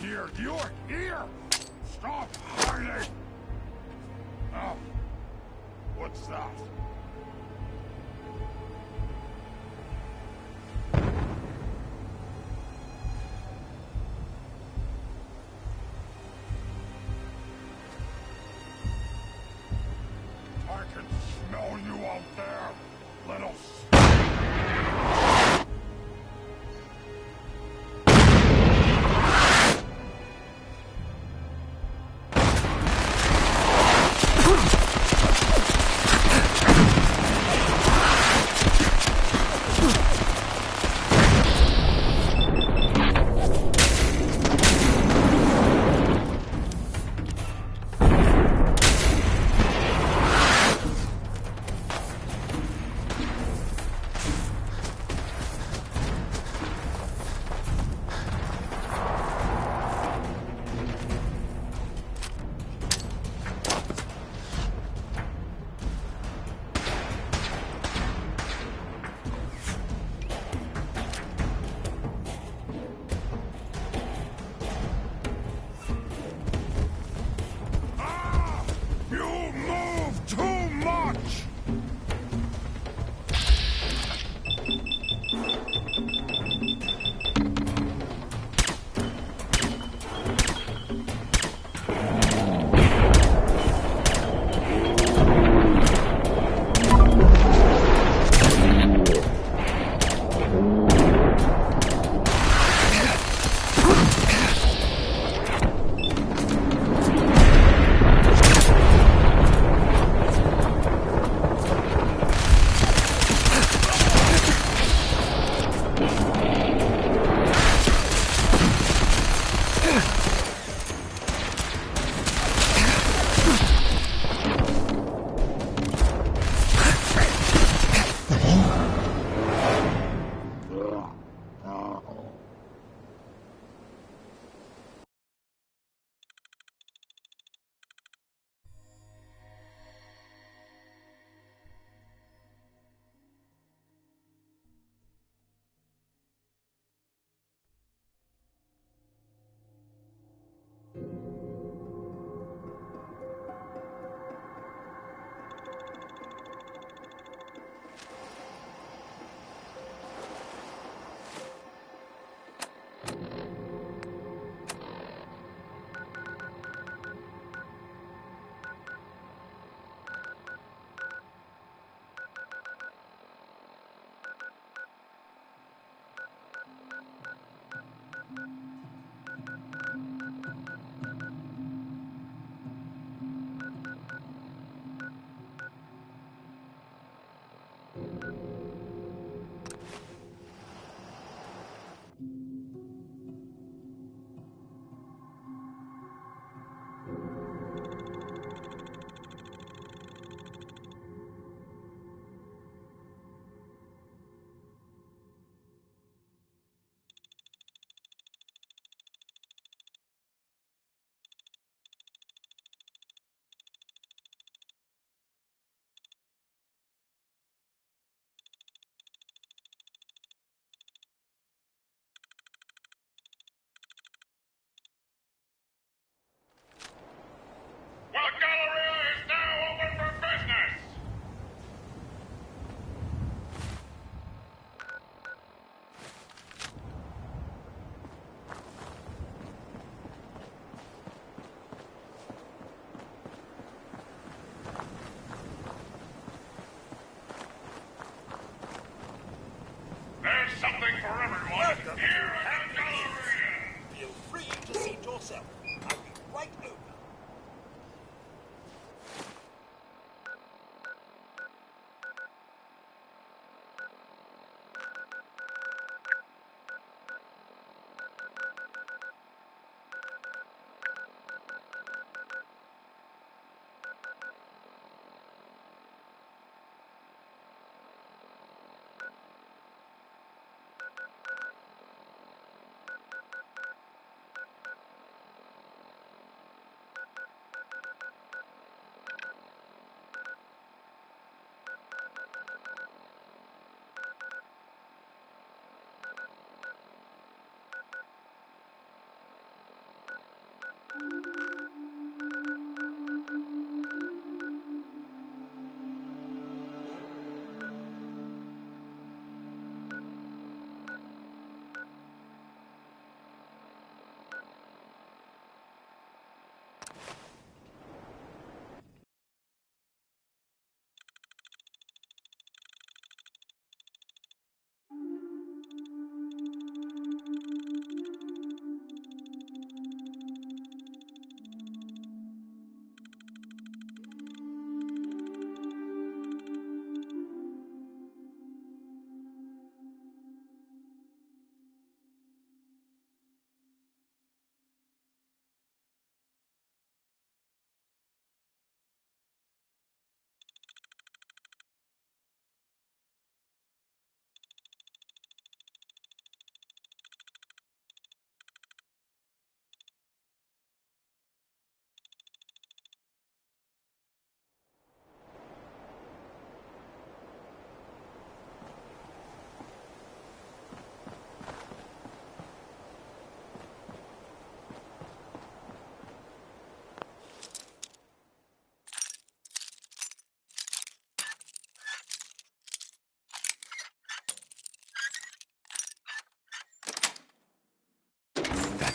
here! You're here! Stop hiding! Oh. What's that? I can smell you out there, little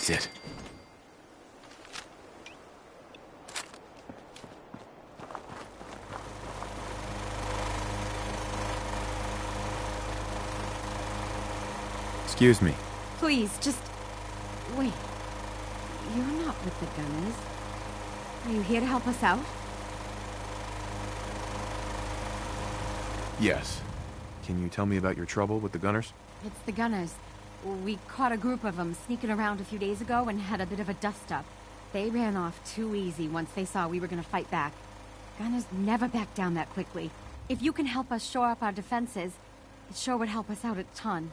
That's it. Excuse me. Please, just... wait. You're not with the Gunners. Are you here to help us out? Yes. Can you tell me about your trouble with the Gunners? It's the Gunners. We caught a group of them sneaking around a few days ago and had a bit of a dust-up. They ran off too easy once they saw we were gonna fight back. Gunners never back down that quickly. If you can help us shore up our defenses, it sure would help us out a ton.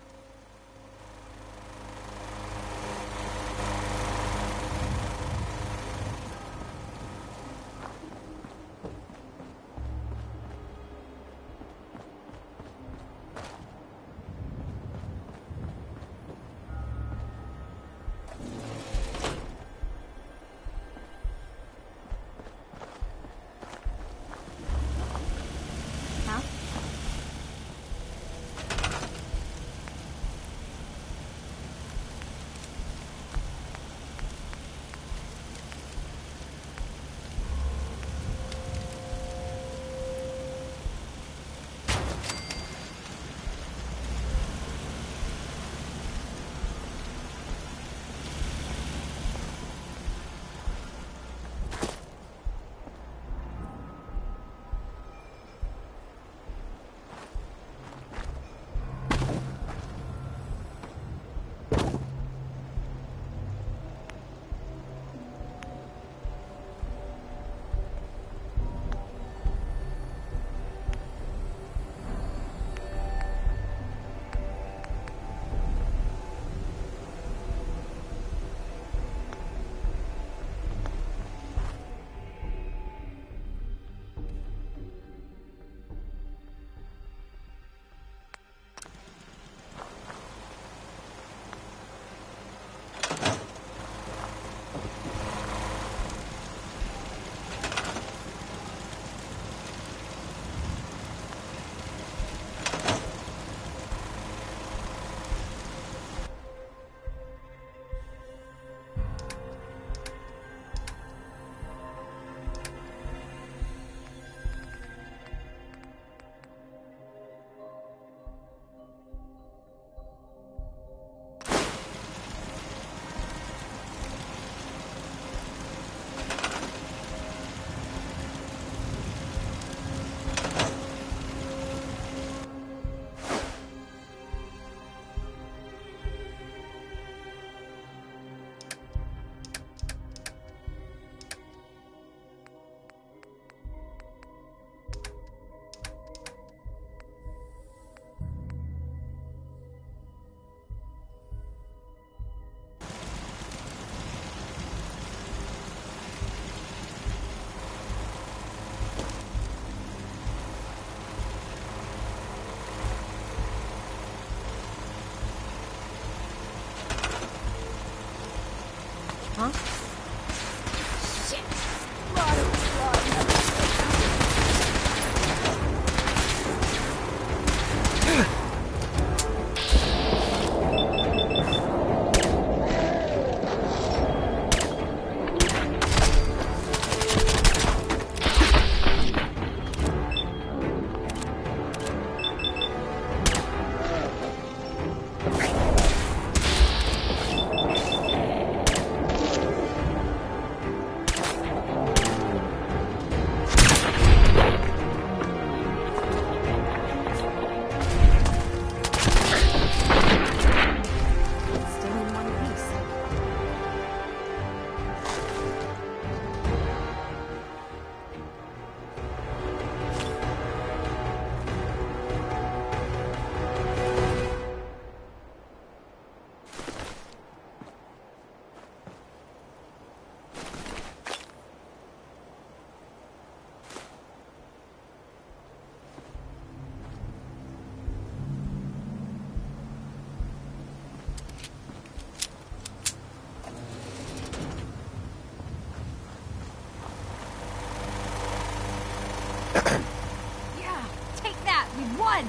Yeah, take that! We won!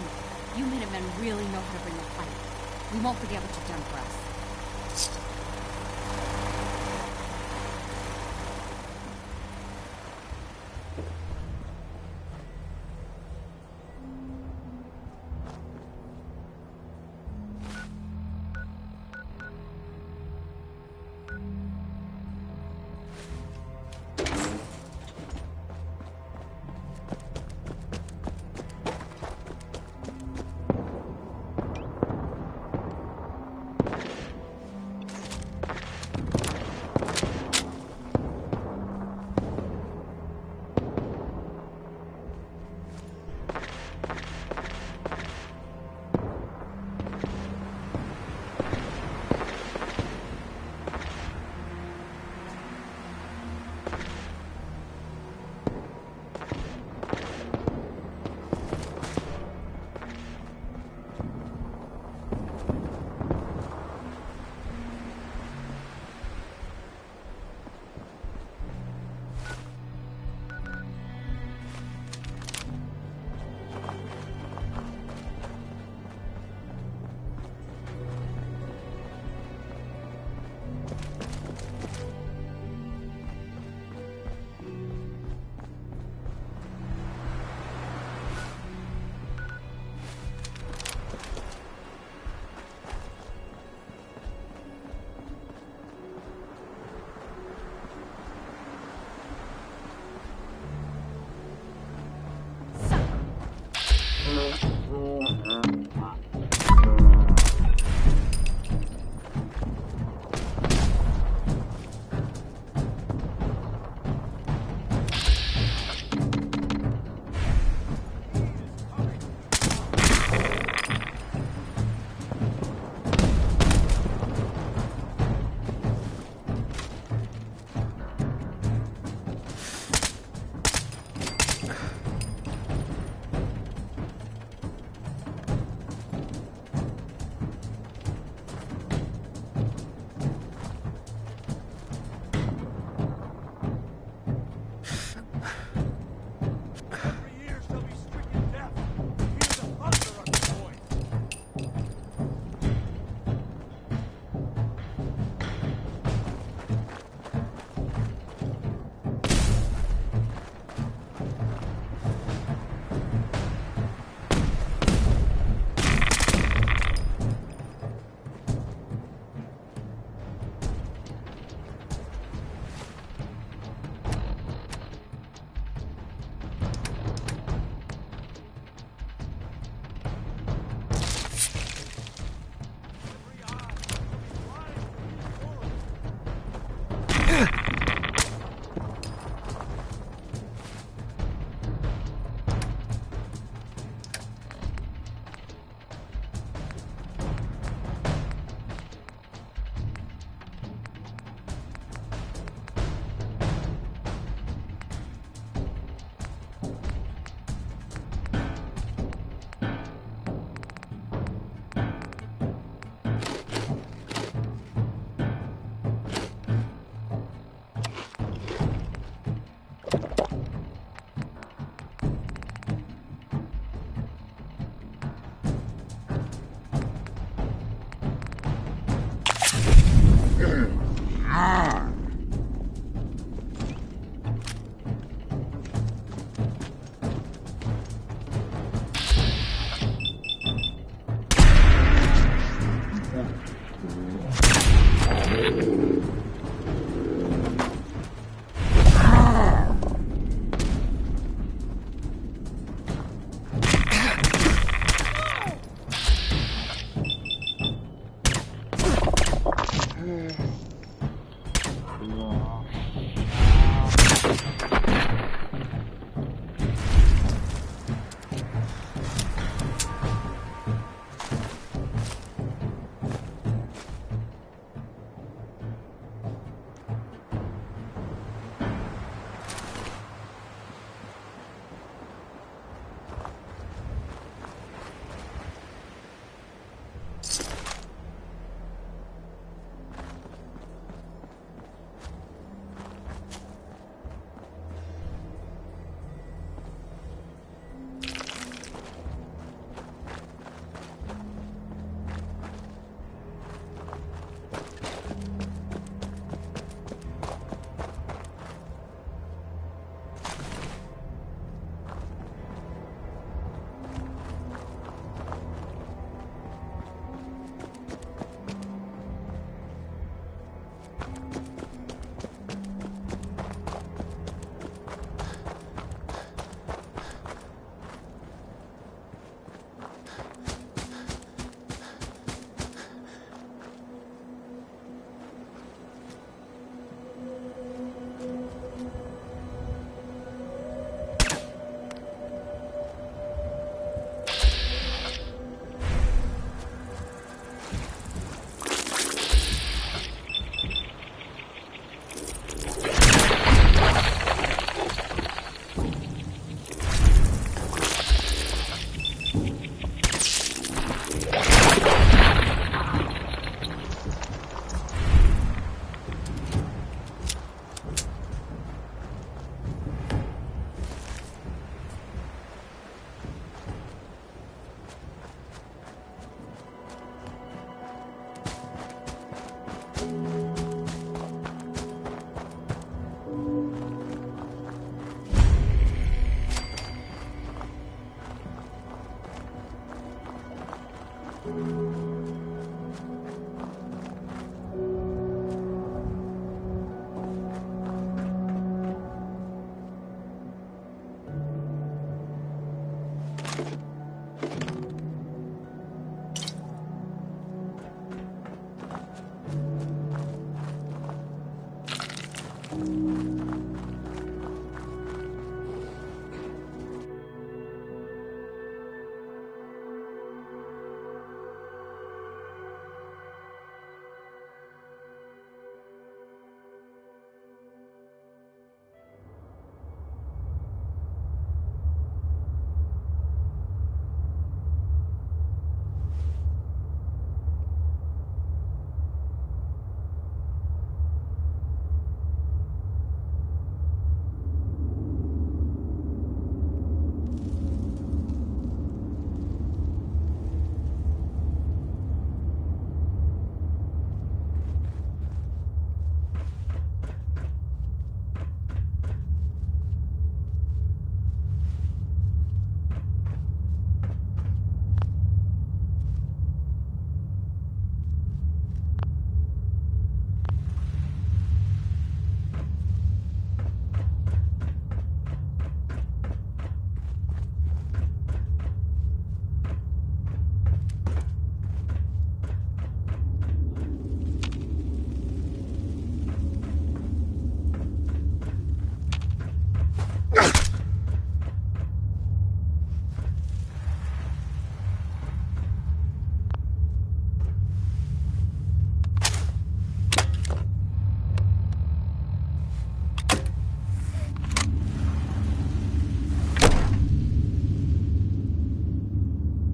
You Minutemen really know how to bring the fight. We won't forget what you've done for us.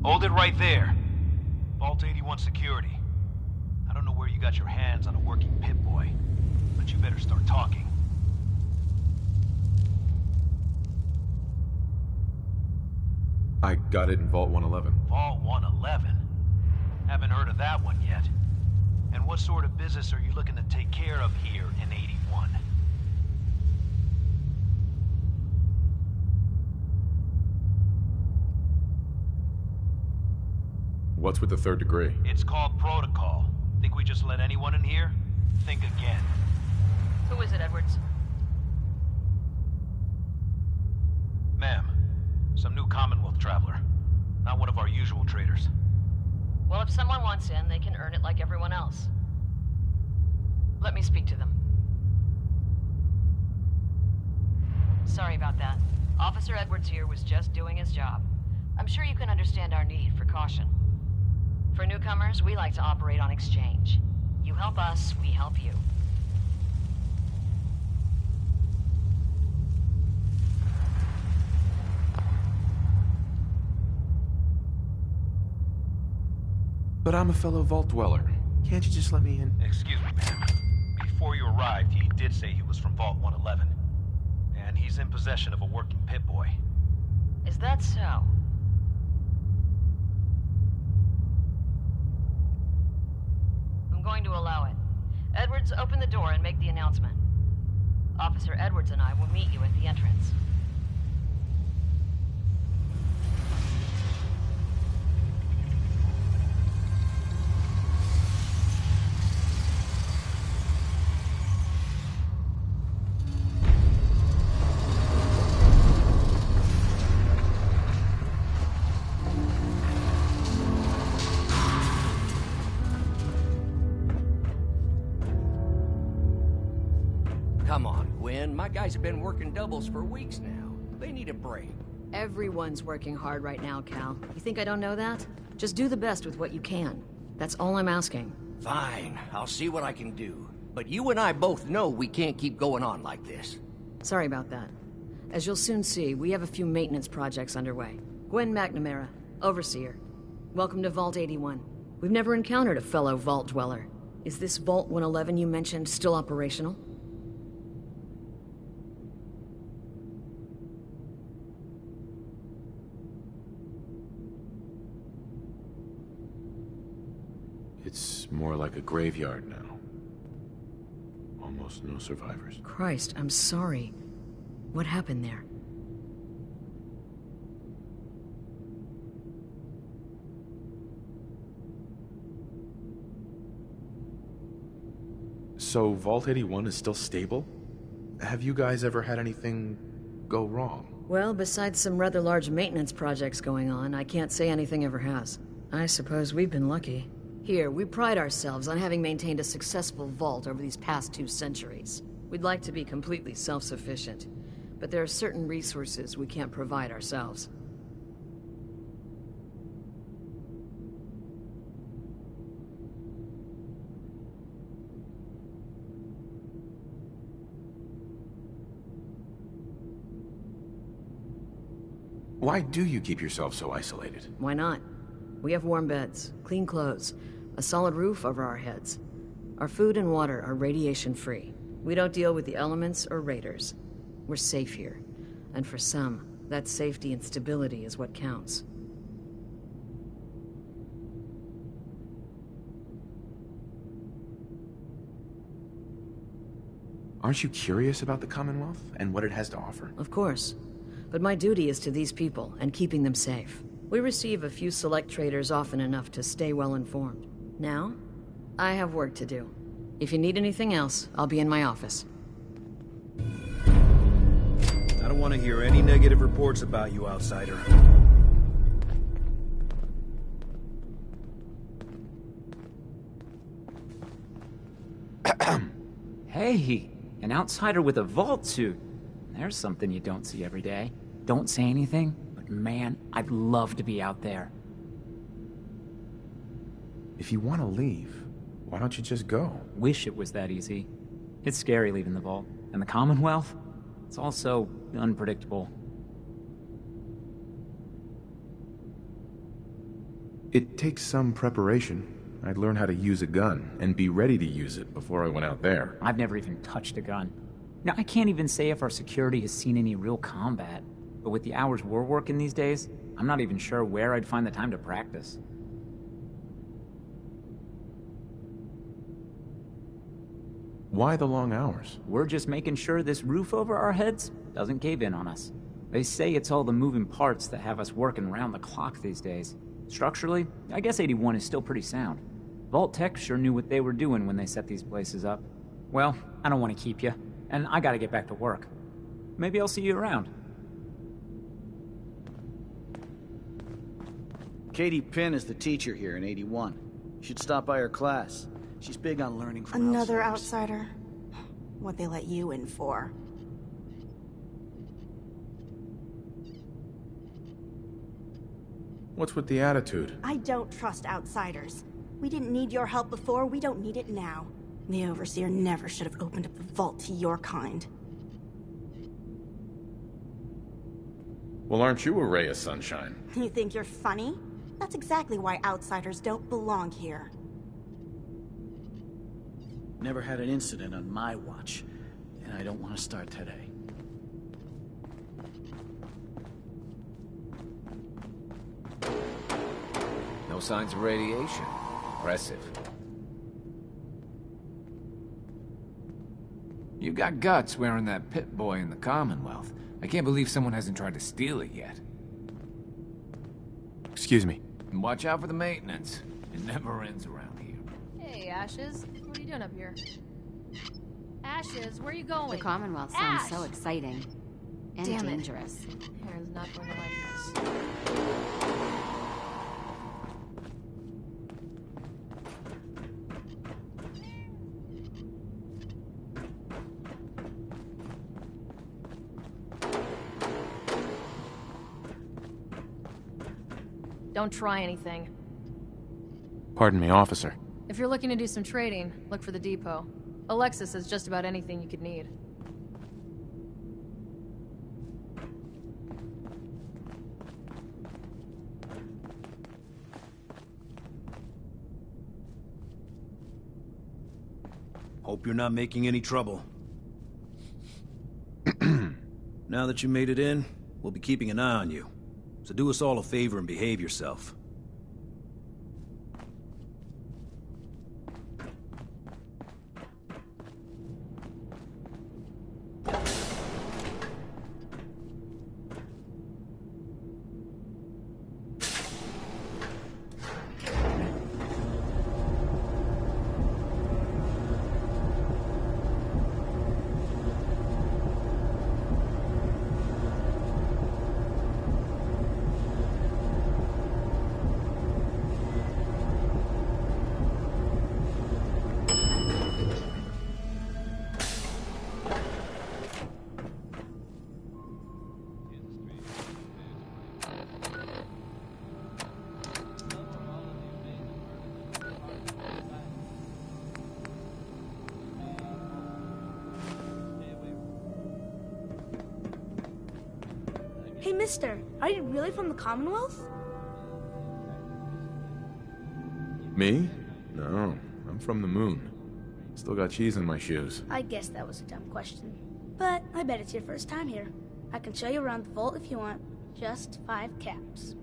Hold it right there. Vault 81 security. I don't know where you got your hands on a working Pip-Boy, but you better start talking. I got it in Vault 111. Vault 111? Haven't heard of that one yet. And what sort of business are you looking to take care of here in 81? What's with the third degree? It's called protocol. Think we just let anyone in here? Think again. Who is it, Edwards? Ma'am, some new Commonwealth traveler. Not one of our usual traders. Well, if someone wants in, they can earn it like everyone else. Let me speak to them. Sorry about that. Officer Edwards here was just doing his job. I'm sure you can understand our need for caution. For newcomers, we like to operate on exchange. You help us, we help you. But I'm a fellow Vault Dweller. Can't you just let me in? Excuse me, ma'am. Before you arrived, he did say he was from Vault 111. And he's in possession of a working Pip-Boy. Is that so? I'm going to allow it. Edwards, open the door and make the announcement. Officer Edwards and I will meet you at the entrance. Come on, Gwen. My guys have been working doubles for weeks now. They need a break. Everyone's working hard right now, Cal. You think I don't know that? Just do the best with what you can. That's all I'm asking. Fine, I'll see what I can do. But you and I both know we can't keep going on like this. Sorry about that. As you'll soon see, we have a few maintenance projects underway. Gwen McNamara, Overseer. Welcome to Vault 81. We've never encountered a fellow Vault Dweller. Is this Vault 111 you mentioned still operational? It's more like a graveyard now. Almost no survivors. Christ, I'm sorry. What happened there? So Vault 81 is still stable? Have you guys ever had anything go wrong? Well, besides some rather large maintenance projects going on, I can't say anything ever has. I suppose we've been lucky. Here, we pride ourselves on having maintained a successful vault over these past 2 centuries. We'd like to be completely self-sufficient, but there are certain resources we can't provide ourselves. Why do you keep yourself so isolated? Why not? We have warm beds, clean clothes, a solid roof over our heads. Our food and water are radiation-free. We don't deal with the elements or raiders. We're safe here. And for some, that safety and stability is what counts. Aren't you curious about the Commonwealth and what it has to offer? Of course. But my duty is to these people and keeping them safe. We receive a few select traders often enough to stay well informed. Now, I have work to do. If you need anything else, I'll be in my office. I don't want to hear any negative reports about you, outsider. Hey, an outsider with a vault suit. There's something you don't see every day. Don't say anything, but man, I'd love to be out there. If you want to leave, why don't you just go? Wish it was that easy. It's scary leaving the vault. And the Commonwealth? It's also unpredictable. It takes some preparation. I'd learn how to use a gun and be ready to use it before I went out there. I've never even touched a gun. Now, I can't even say if our security has seen any real combat, but with the hours we're working these days, I'm not even sure where I'd find the time to practice. Why the long hours? We're just making sure this roof over our heads doesn't cave in on us. They say it's all the moving parts that have us working around the clock these days. Structurally, I guess 81 is still pretty sound. Vault Tech sure knew what they were doing when they set these places up. Well, I don't want to keep you, and I gotta get back to work. Maybe I'll see you around. Katie Pinn is the teacher here in 81. You should stop by her class. She's big on learning from Another outsiders. outsider? What'd they let you in for? What's with the attitude? I don't trust outsiders. We didn't need your help before, we don't need it now. The Overseer never should have opened up the vault to your kind. Well, aren't you a ray of sunshine? You think you're funny? That's exactly why outsiders don't belong here. Never had an incident on my watch, and I don't want to start today. No signs of radiation. Impressive. You got guts wearing that pit boy in the Commonwealth. I can't believe someone hasn't tried to steal it yet. Excuse me. And watch out for the maintenance. It never ends around here. Hey, Ashes. What are you doing up here? Ashes, where are you going? The Commonwealth sounds Ash! so exciting. And Damn it. dangerous. Aaron's not going to like this. Don't try anything. Pardon me, officer. If you're looking to do some trading, look for the depot. Alexis has just about anything you could need. Hope you're not making any trouble. Now that you made it in, we'll be keeping an eye on you. So do us all a favor and behave yourself. mister, are you really from the Commonwealth? Me? No, I'm from the moon. Still got cheese in my shoes. I guess that was a dumb question. But I bet it's your first time here. I can show you around the vault if you want. Just 5 caps.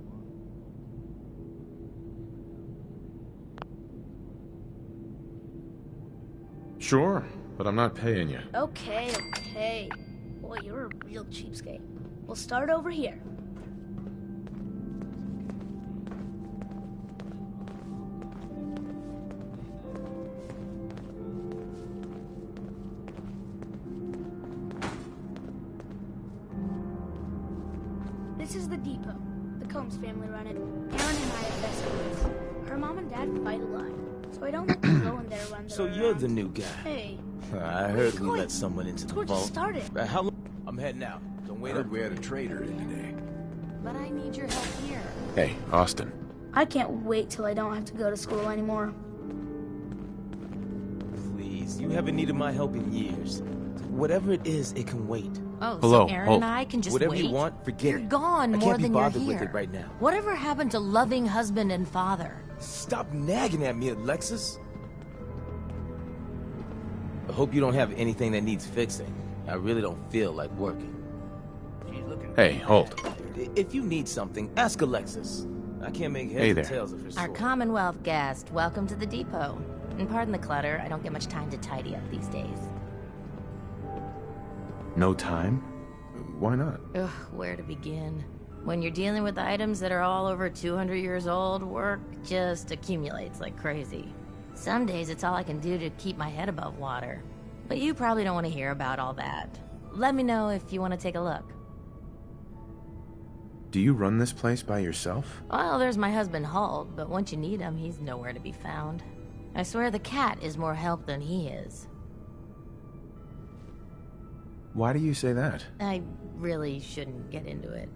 Sure, but I'm not paying you. Okay, okay. Boy, you're a real cheapskate. We'll start over here. This is the depot. The Combs family run it. Aaron and I are best friends. Her mom and dad fight a lot, so I don't let them go in there run So their you're around. the new guy. Hey. I heard we let someone into the Tour just vault. started. How long? I'm heading out. Don't wait up. We had a traitor in today. But I need your help here. Hey, Austin. I can't wait till I don't have to go to school anymore. Please, you haven't needed my help in years. Whatever it is, it can wait. Oh, Hello, so Aaron hold. and I can just Whatever wait? you want, forget You're it. gone I more can't be than you're bothered here. with it right now. Whatever happened to loving husband and father? Stop nagging at me, Alexis. I hope you don't have anything that needs fixing. I really don't feel like working. Hey, hold. If you need something, ask Alexis. I can't make heads Hey or there. tails of her Our story. Commonwealth guest, welcome to the depot. And pardon the clutter, I don't get much time to tidy up these days. No time? Why not? Ugh, where to begin? When you're dealing with items that are all over 200 years old, work just accumulates like crazy. Some days it's all I can do to keep my head above water. But you probably don't want to hear about all that. Let me know if you want to take a look. Do you run this place by yourself? Well, there's my husband Halt, but once you need him, he's nowhere to be found. I swear the cat is more help than he is. Why do you say that? I really shouldn't get into it.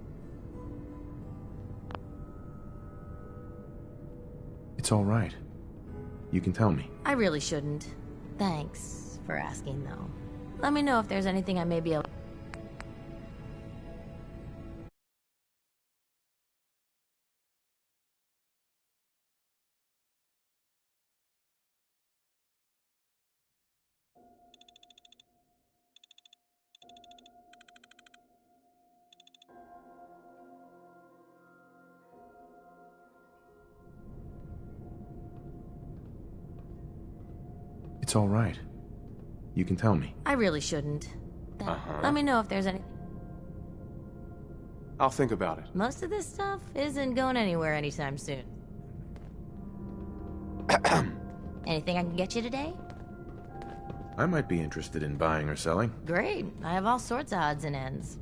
It's all right. You can tell me. I really shouldn't. Thanks for asking, though. Let me know if there's anything I may be able... It's all right. You can tell me. I really shouldn't. Let me know if there's any... I'll think about it. Most of this stuff isn't going anywhere anytime soon. Anything I can get you today? I might be interested in buying or selling. Great. I have all sorts of odds and ends.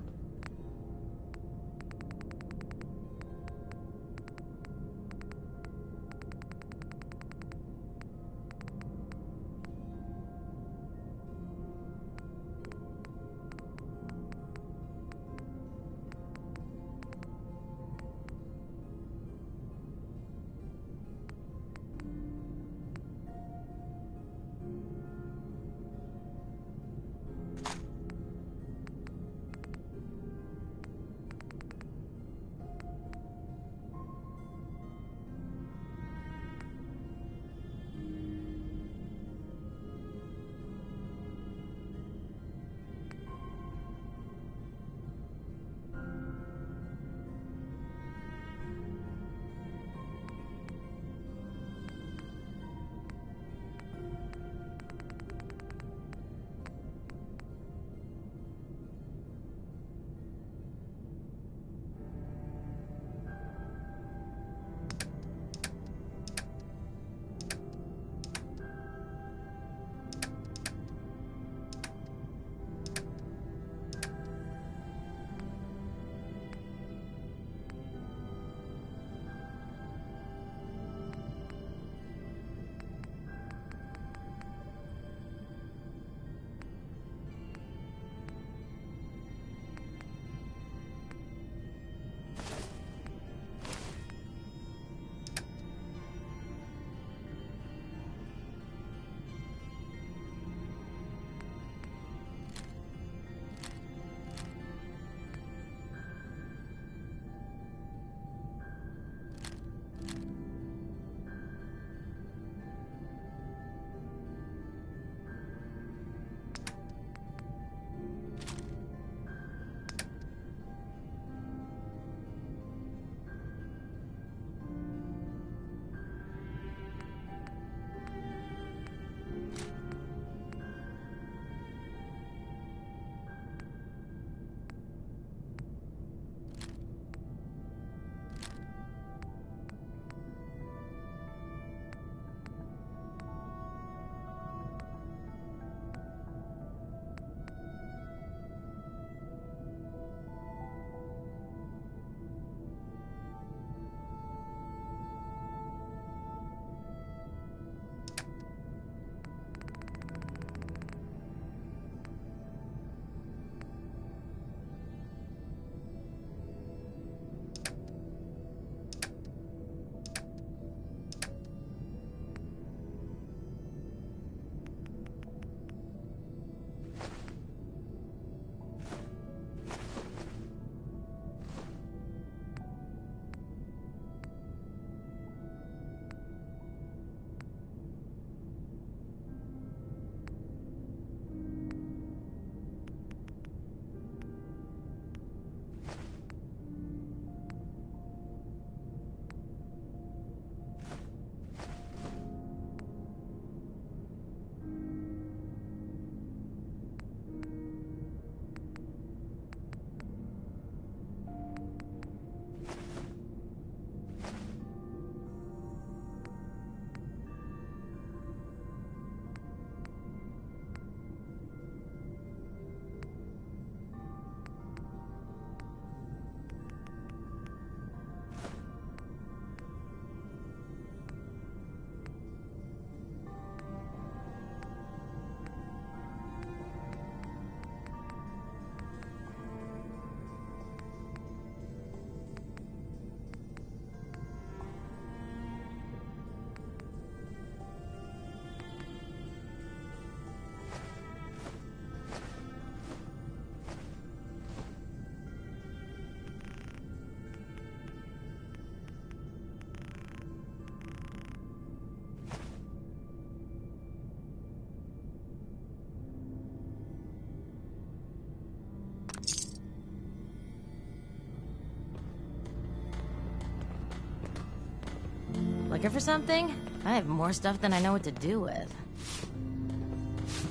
Looking for something? I have more stuff than I know what to do with.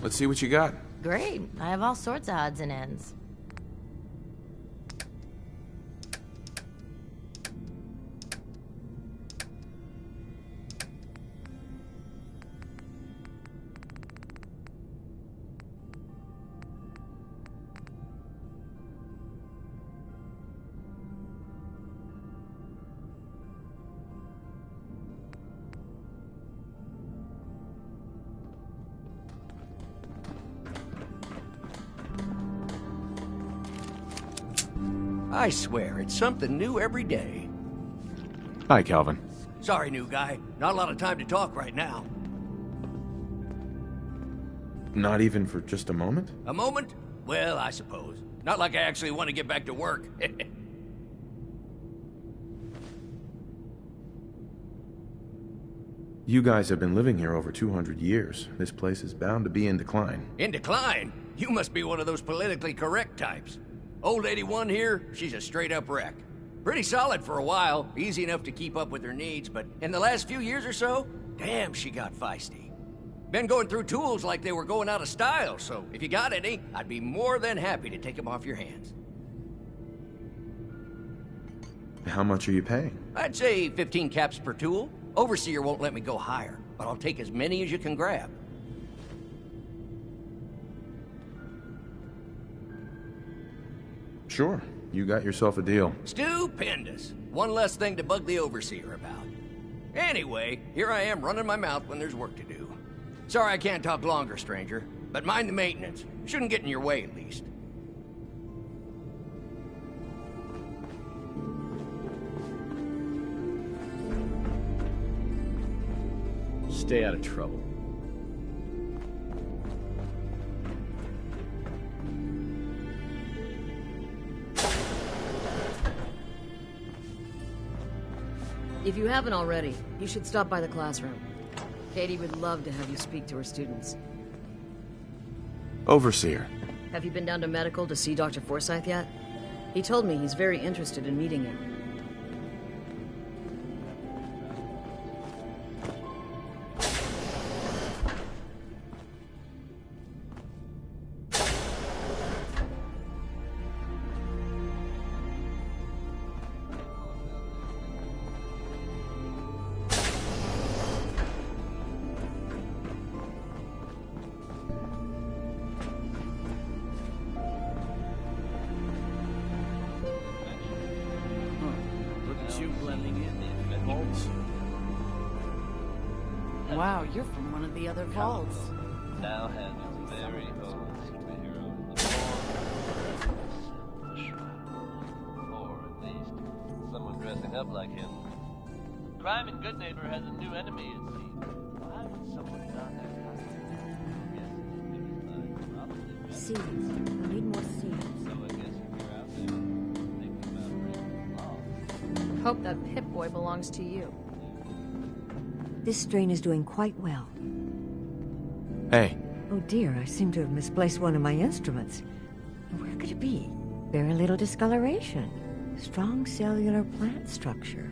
Let's see what you got. Great. I have all sorts of odds and ends. I swear, it's something new every day. Hi, Calvin. Sorry, new guy. Not a lot of time to talk right now. Not even for just a moment? A moment? Well, I suppose. Not like I actually want to get back to work. You guys have been living here over 200 years. This place is bound to be in decline. In decline? You must be one of those politically correct types. Old 81 here, she's a straight-up wreck. Pretty solid for a while, easy enough to keep up with her needs, but in the last few years or so, damn, she got feisty. Been going through tools like they were going out of style, so if you got any, I'd be more than happy to take them off your hands. How much are you paying? I'd say 15 caps per tool. Overseer won't let me go higher, but I'll take as many as you can grab. Sure. You got yourself a deal. Stupendous. One less thing to bug the Overseer about. Anyway, here I am running my mouth when there's work to do. Sorry I can't talk longer, stranger, but mind the maintenance. Shouldn't get in your way, at least. Stay out of trouble. If you haven't already, you should stop by the classroom. Katie would love to have you speak to her students. Overseer. Have you been down to medical to see Dr. Forsyth yet? He told me he's very interested in meeting you. Wow, you're from one of the other vaults. Now has its very own superhero in the form of a shrine. Or at least, someone dressing up like him. Crime and Good Neighbor has a new enemy, it seems. Why would someone don that costume? Seeds. I need more seeds. So I guess if you're out there thinking about breaking the law. Hope that Pip-Boy belongs to you. This strain is doing quite well. Hey. Oh dear, I seem to have misplaced one of my instruments. Where could it be? Very little discoloration. Strong cellular plant structure.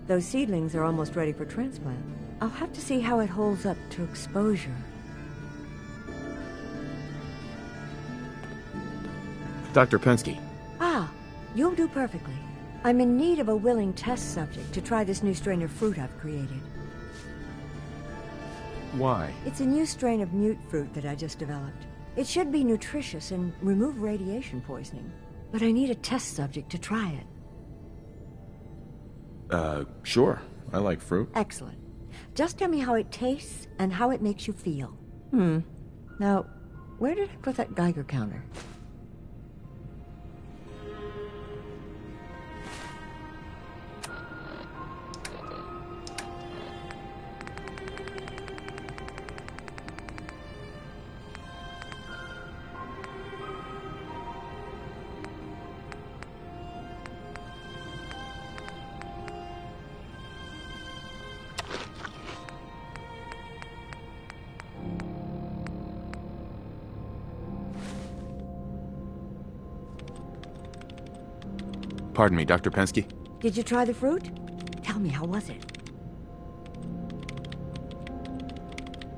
Those seedlings are almost ready for transplant. I'll have to see how it holds up to exposure. Dr. Pensky. Ah, you'll do perfectly. I'm in need of a willing test subject to try this new strain of fruit I've created. Why? It's a new strain of mute fruit that I just developed. It should be nutritious and remove radiation poisoning, but I need a test subject to try it. Sure. I like fruit. Excellent. Just tell me how it tastes and how it makes you feel. Now, where did I put that Geiger counter? Pardon me, Dr. Pensky? Did you try the fruit? Tell me, how was it?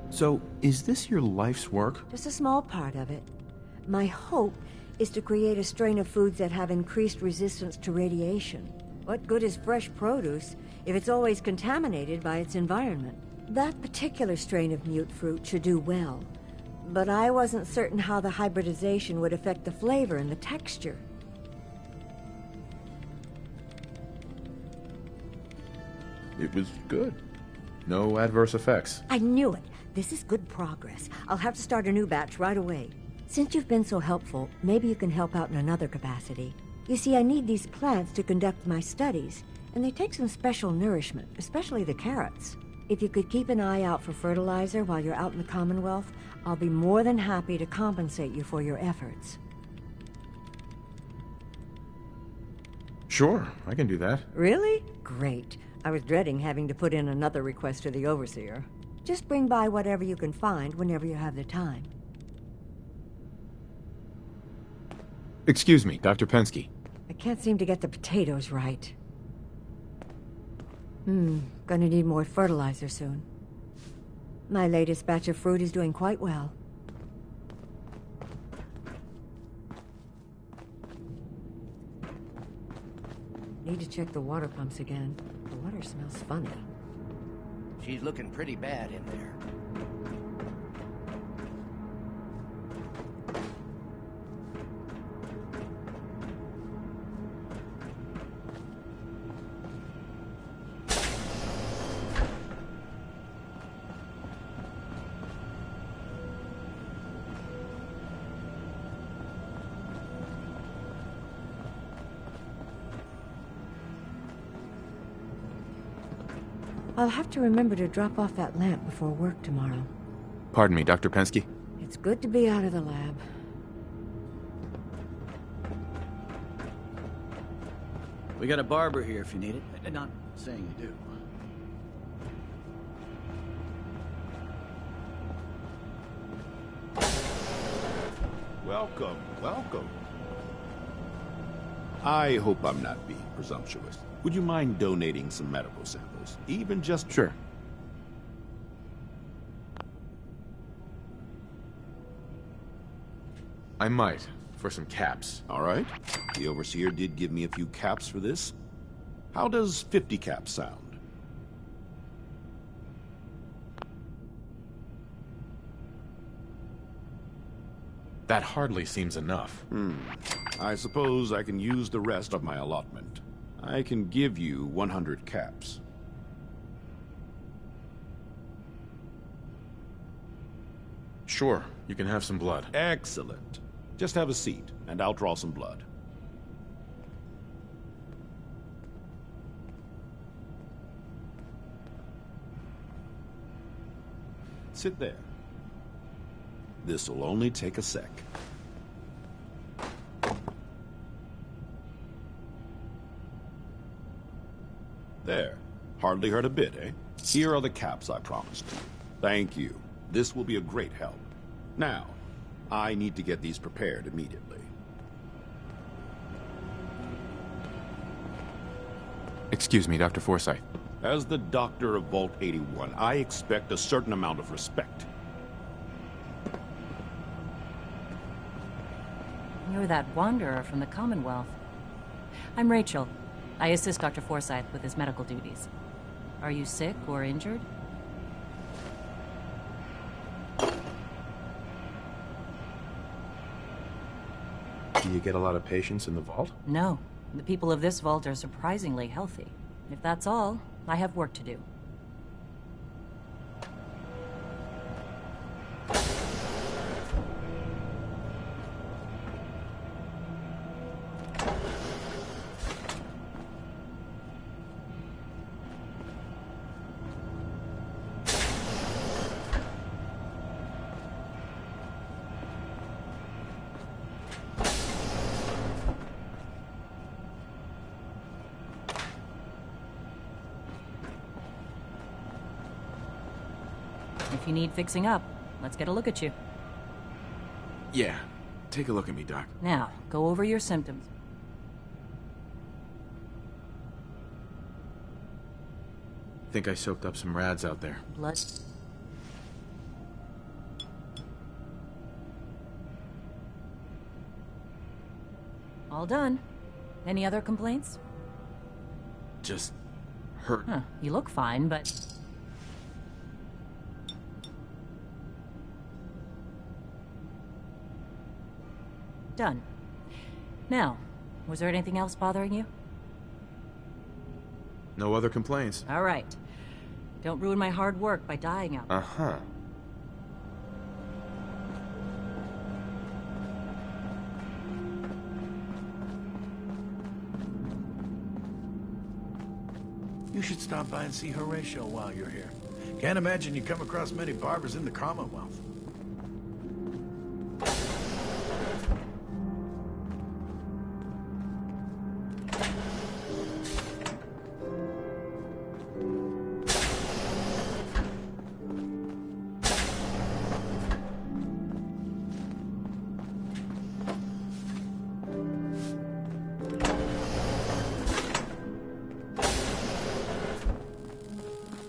So, is this your life's work? Just a small part of it. My hope is to create a strain of foods that have increased resistance to radiation. What good is fresh produce if it's always contaminated by its environment? That particular strain of mute fruit should do well, but I wasn't certain how the hybridization would affect the flavor and the texture. It was good. No adverse effects. I knew it. This is good progress. I'll have to start a new batch right away. Since you've been so helpful, maybe you can help out in another capacity. You see, I need these plants to conduct my studies, and they take some special nourishment, especially the carrots. If you could keep an eye out for fertilizer while you're out in the Commonwealth, I'll be more than happy to compensate you for your efforts. Sure, I can do that. Really? Great. I was dreading having to put in another request to the Overseer. Just bring by whatever you can find whenever you have the time. Excuse me, Dr. Pensky. I can't seem to get the potatoes right. Gonna need more fertilizer soon. My latest batch of fruit is doing quite well. Need to check the water pumps again. The water smells funny. She's looking pretty bad in there. I'll have to remember to drop off that lamp before work tomorrow. Pardon me, Dr. Pensky. It's good to be out of the lab. We got a barber here if you need it. Not saying you do. Welcome, welcome. I hope I'm not being presumptuous. Would you mind donating some medical samples? Even just... Sure. I might, for some caps. All right. The Overseer did give me a few caps for this. How does 50 caps sound? That hardly seems enough. I suppose I can use the rest of my allotment. I can give you 100 caps. Sure, you can have some blood. Excellent. Just have a seat, and I'll draw some blood. Sit there. This'll only take a sec. There. Hardly hurt a bit, eh? Here are the caps I promised you. Thank you. This will be a great help. Now, I need to get these prepared immediately. Excuse me, Dr. Forsyth. As the doctor of Vault 81, I expect a certain amount of respect. You're that wanderer from the Commonwealth. I'm Rachel. I assist Dr. Forsyth with his medical duties. Are you sick or injured? Do you get a lot of patients in the vault? No. The people of this vault are surprisingly healthy. If that's all, I have work to do. If you need fixing up, let's get a look at you. Yeah. Take a look at me, Doc. Now, go over your symptoms. Think I soaked up some rads out there. Blood. All done. Any other complaints? Just hurt. Huh. You look fine, but... Done. Now, was there anything else bothering you? No other complaints. All right. Don't ruin my hard work by dying out. Uh-huh. You should stop by and see Horatio while you're here. Can't imagine you come across many barbers in the Commonwealth.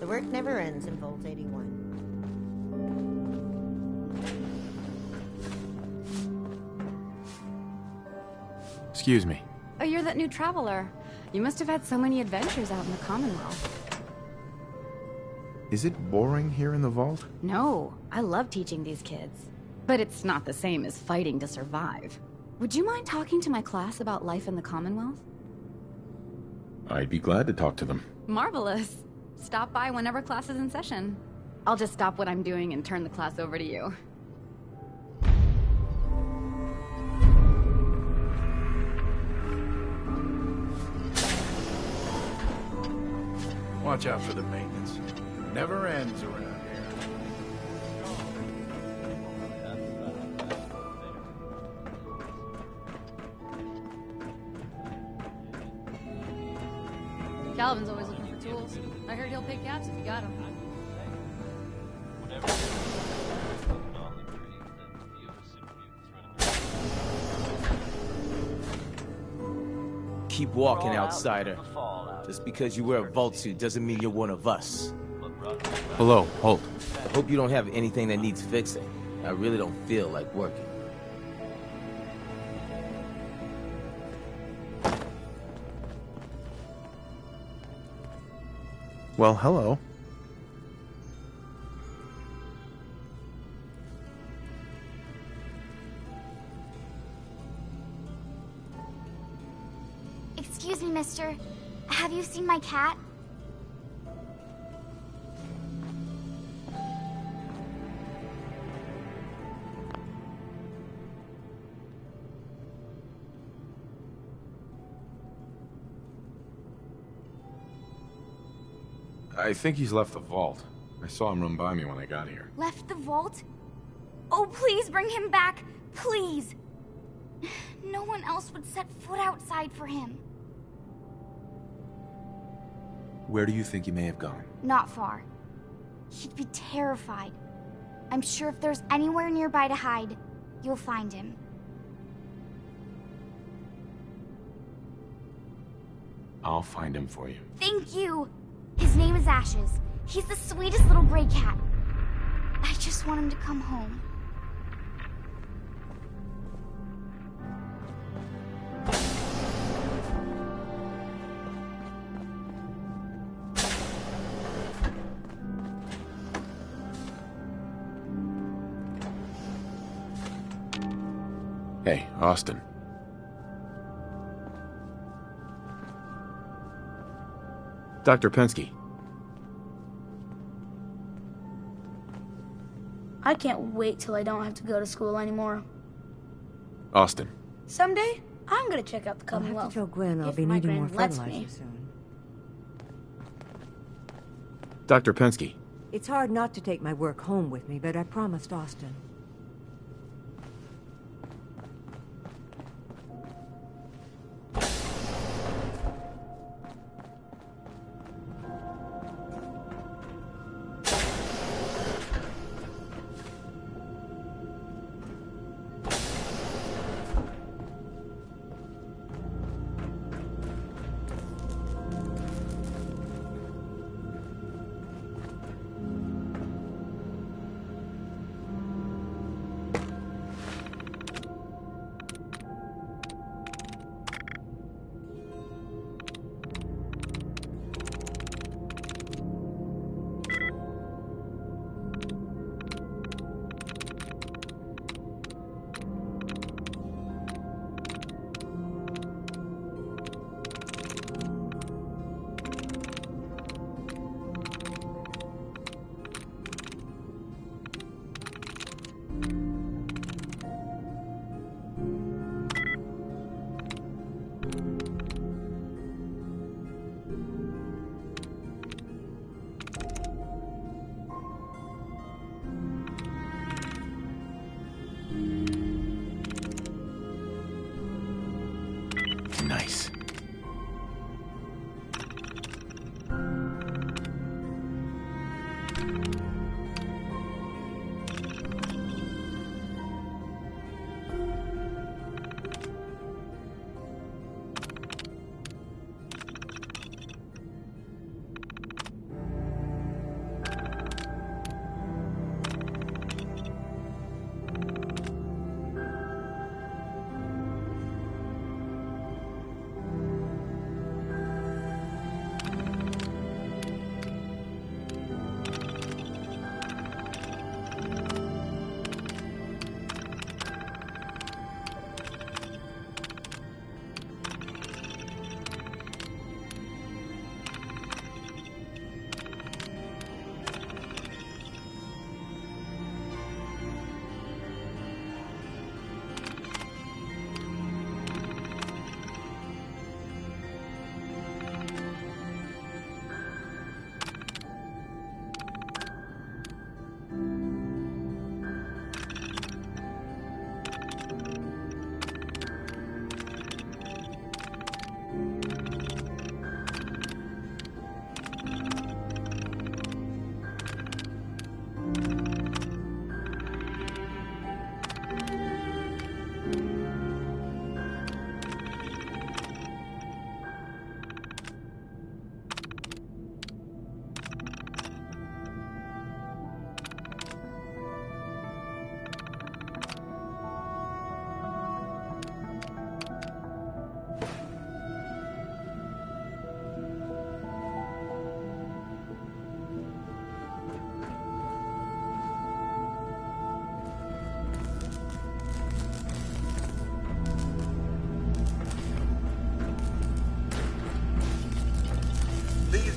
The work never ends in Vault 81. Excuse me. Oh, you're that new traveler. You must have had so many adventures out in the Commonwealth. Is it boring here in the vault? No, I love teaching these kids. But it's not the same as fighting to survive. Would you mind talking to my class about life in the Commonwealth? I'd be glad to talk to them. Marvelous. Stop by whenever class is in session. I'll just stop what I'm doing and turn the class over to you. Watch out for the maintenance. Never ends around here. Calvin's always looking for tools. I heard he'll pick caps if you got them. Keep walking, outsider. Just because you wear a vault suit doesn't mean you're one of us. Hello, Holt. I hope you don't have anything that needs fixing. I really don't feel like working. Well, hello. Excuse me, mister. Have you seen my cat? I think he's left the vault. I saw him run by me when I got here. Left the vault? Oh, please bring him back. Please. No one else would set foot outside for him. Where do you think he may have gone? Not far. He'd be terrified. I'm sure if there's anywhere nearby to hide, you'll find him. I'll find him for you. Thank you! His name is Ashes. He's the sweetest little gray cat. I just want him to come home. Hey, Austin. Dr. Pensky. I can't wait till I don't have to go to school anymore. Austin. Someday, I'm gonna check out the I'll have Commonwealth. to tell Gwen I'll if be my needing more grand lets fertilizer me. soon. Dr. Pensky. It's hard not to take my work home with me, but I promised Austin.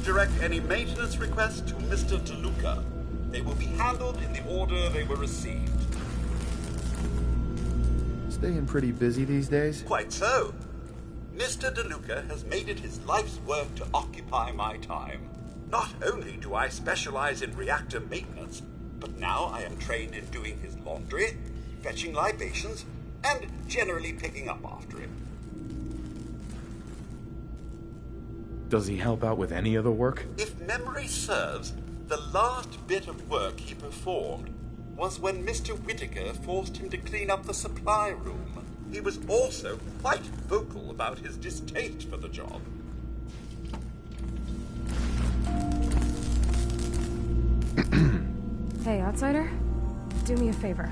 direct any maintenance requests to Mr. DeLuca. They will be handled in the order they were received. Staying pretty busy these days? Quite so. Mr. DeLuca has made it his life's work to occupy my time. Not only do I specialize in reactor maintenance, but now I am trained in doing his laundry, fetching libations, and generally picking up after him. Does he help out with any of the work? If memory serves, the last bit of work he performed was when Mr. Whittaker forced him to clean up the supply room. He was also quite vocal about his distaste for the job. Hey, outsider. Do me a favor.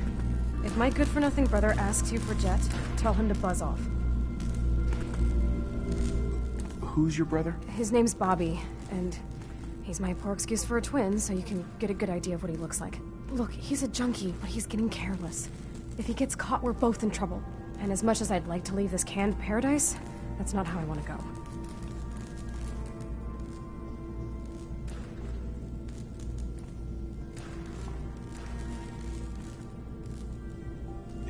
If my good-for-nothing brother asks you for Jet, tell him to buzz off. Who's your brother? His name's Bobby, and he's my poor excuse for a twin, so you can get a good idea of what he looks like. Look, he's a junkie, but he's getting careless. If he gets caught, we're both in trouble. And as much as I'd like to leave this canned paradise, that's not how I want to go.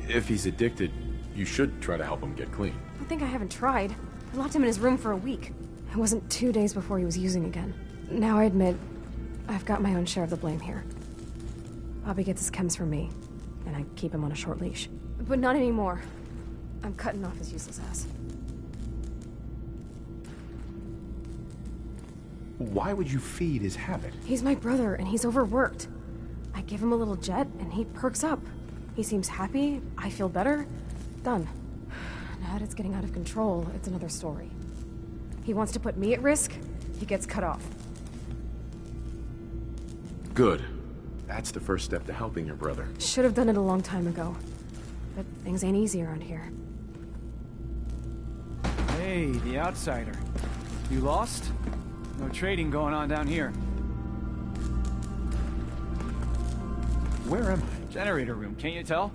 If he's addicted, you should try to help him get clean. I think I haven't tried. I locked him in his room for a week. It wasn't 2 days before he was using again. Now I admit, I've got my own share of the blame here. Bobby gets his chems from me, and I keep him on a short leash. But not anymore. I'm cutting off his useless ass. Why would you feed his habit? He's my brother, and he's overworked. I give him a little Jet, and he perks up. He seems happy, I feel better. Done. Now that it's getting out of control, it's another story. He wants to put me at risk, he gets cut off. Good. That's the first step to helping your brother. Should have done it a long time ago. But things ain't easy around here. Hey, the outsider. You lost? No trading going on down here. Where am I? Generator room, can't you tell?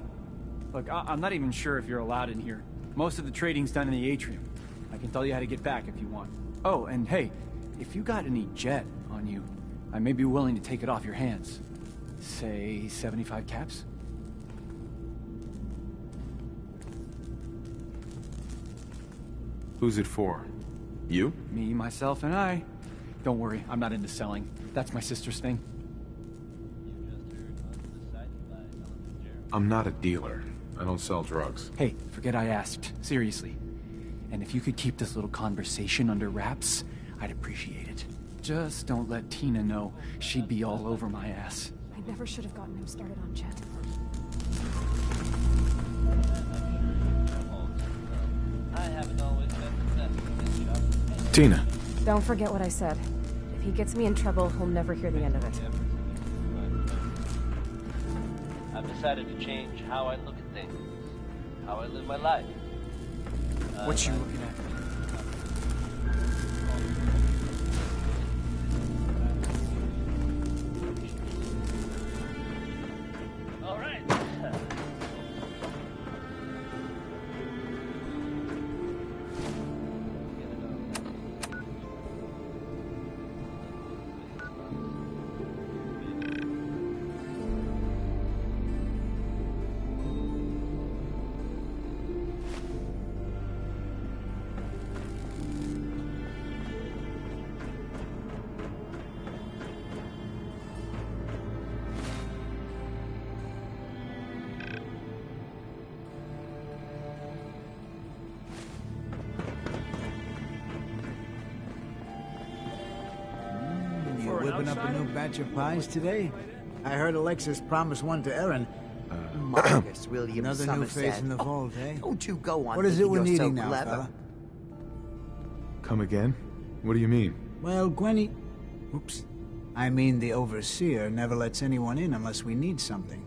Look, I'm not even sure if you're allowed in here. Most of the trading's done in the atrium. I can tell you how to get back if you want. Oh, and hey, if you got any Jet on you, I may be willing to take it off your hands. Say 75 caps? Who's it for? You? Me, myself, and I. Don't worry, I'm not into selling. That's my sister's thing. I'm not a dealer. I don't sell drugs. Hey, forget I asked. Seriously. And if you could keep this little conversation under wraps, I'd appreciate it. Just don't let Tina know. She'd be all over my ass. I never should have gotten him started on Jet. Tina. Don't forget what I said. If he gets me in trouble, he'll never hear the end of it. I've decided to change how I look at things, how I live my life. What you looking at? All right. Whipping up a new batch of pies today? I heard Alexis promised one to Erin. Marcus Williams Another new Somerset. face in the vault, eh? Don't you go on What is it we're thinking you're needing so now, clever. fella? Come again? What do you mean? Well, Gwenny... Oops. I mean the Overseer never lets anyone in unless we need something.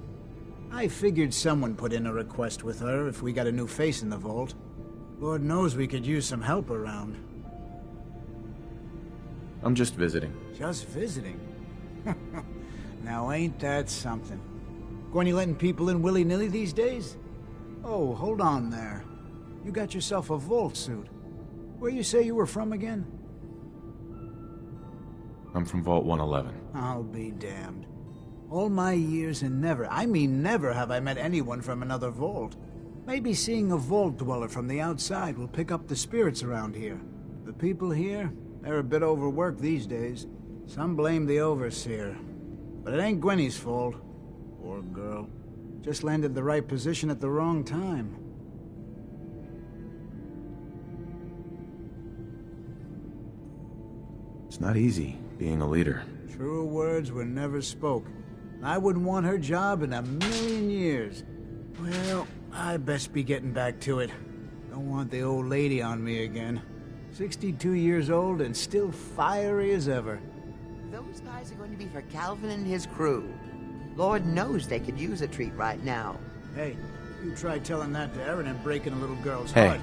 I figured someone put in a request with her if we got a new face in the vault. Lord knows we could use some help around. I'm just visiting. Just visiting? Now ain't that something? Gwenny letting people in willy-nilly these days? Oh, hold on there. You got yourself a vault suit. Where you say you were from again? I'm from Vault 111. I'll be damned. All my years and never have I met anyone from another vault. Maybe seeing a vault dweller from the outside will pick up the spirits around here. The people here, they're a bit overworked these days. Some blame the Overseer. But it ain't Gwenny's fault. Poor girl. Just landed the right position at the wrong time. It's not easy being a leader. Truer words were never spoken. I wouldn't want her job in a million years. Well, I best be getting back to it. Don't want the old lady on me again. 62 years old and still fiery as ever. Those guys are going to be for Calvin and his crew. Lord knows they could use a treat right now. Hey, you try telling that to Erin and breaking a little girl's Hey. heart.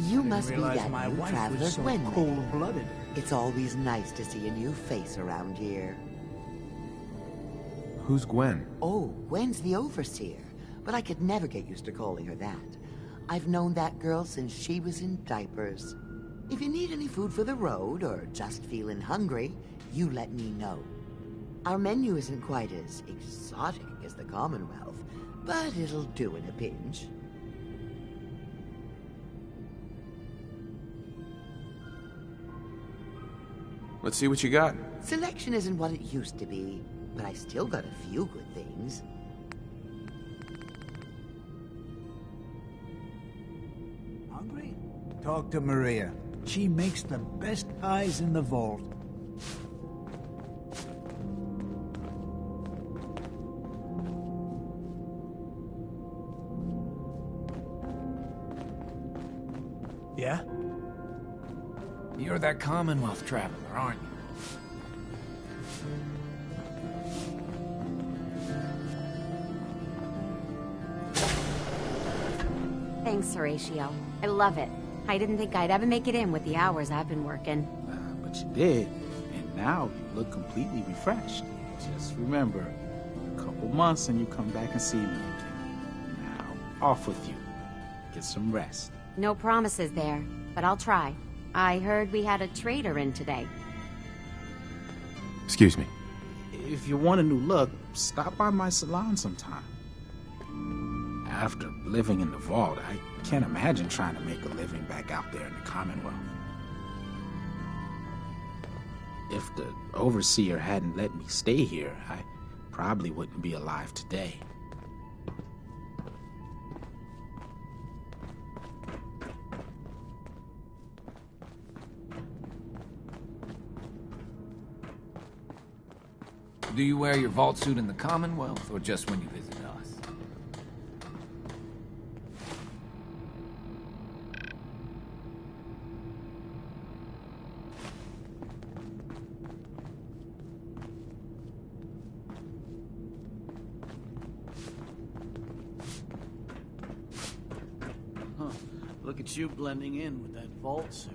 You must be realize that my new wife traveler, was so Gwen. cold-blooded. It's always nice to see a new face around here. Who's Gwen? Oh, Gwen's the Overseer, but I could never get used to calling her that. I've known that girl since she was in diapers. If you need any food for the road, or just feeling hungry, you let me know. Our menu isn't quite as exotic as the Commonwealth, but it'll do in a pinch. Let's see what you got. Selection isn't what it used to be, but I still got a few good things. Hungry? Talk to Maria. She makes the best pies in the vault. Yeah? You're that Commonwealth traveler, aren't you? Thanks, Horatio. I love it. I didn't think I'd ever make it in with the hours I've been working. But you did, and now you look completely refreshed. Just remember, a couple months and you come back and see me again. Now, off with you. Get some rest. No promises there, but I'll try. I heard we had a trader in today. Excuse me. If you want a new look, stop by my salon sometime. After living in the vault, I can't imagine trying to make a living back out there in the Commonwealth. If the Overseer hadn't let me stay here, I probably wouldn't be alive today. Do you wear your vault suit in the Commonwealth, or just when you visit us? Huh. Look at you blending in with that vault suit.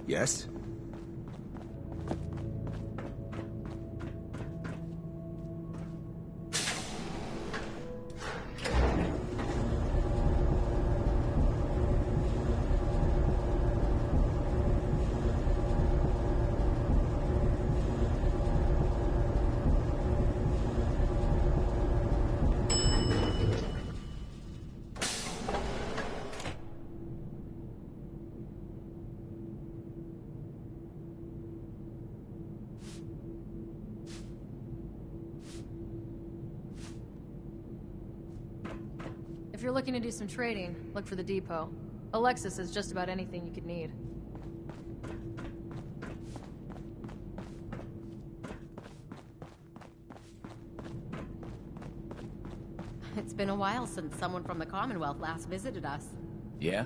Yes? If you're looking to do some trading, look for the depot. Alexis has just about anything you could need. It's been a while since someone from the Commonwealth last visited us. Yeah?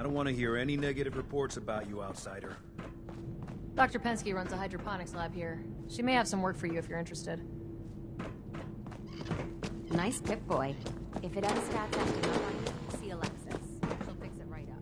don't want to hear any negative reports about you, outsider. Dr. Pensky runs a hydroponics lab here. She may have some work for you if you're interested. Nice tip, boy. If it ever starts acting up on you, see Alexis. She'll fix it right up.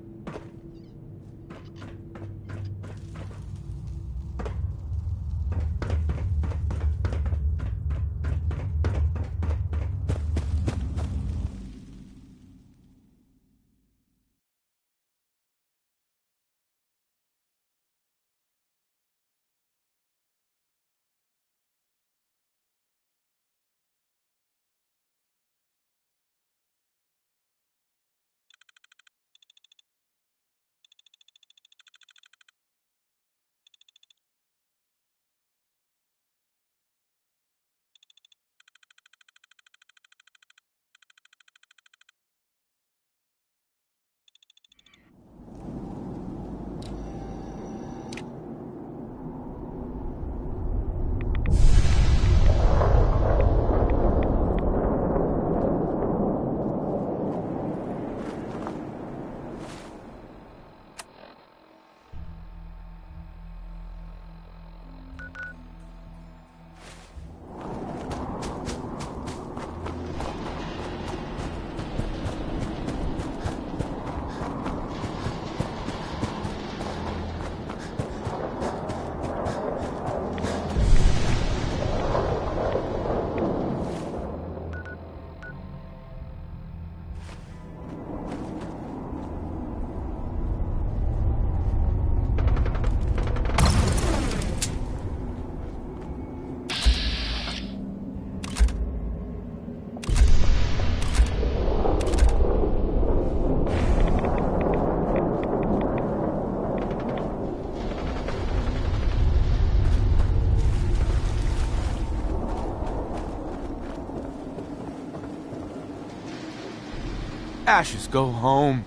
Ashes, go home.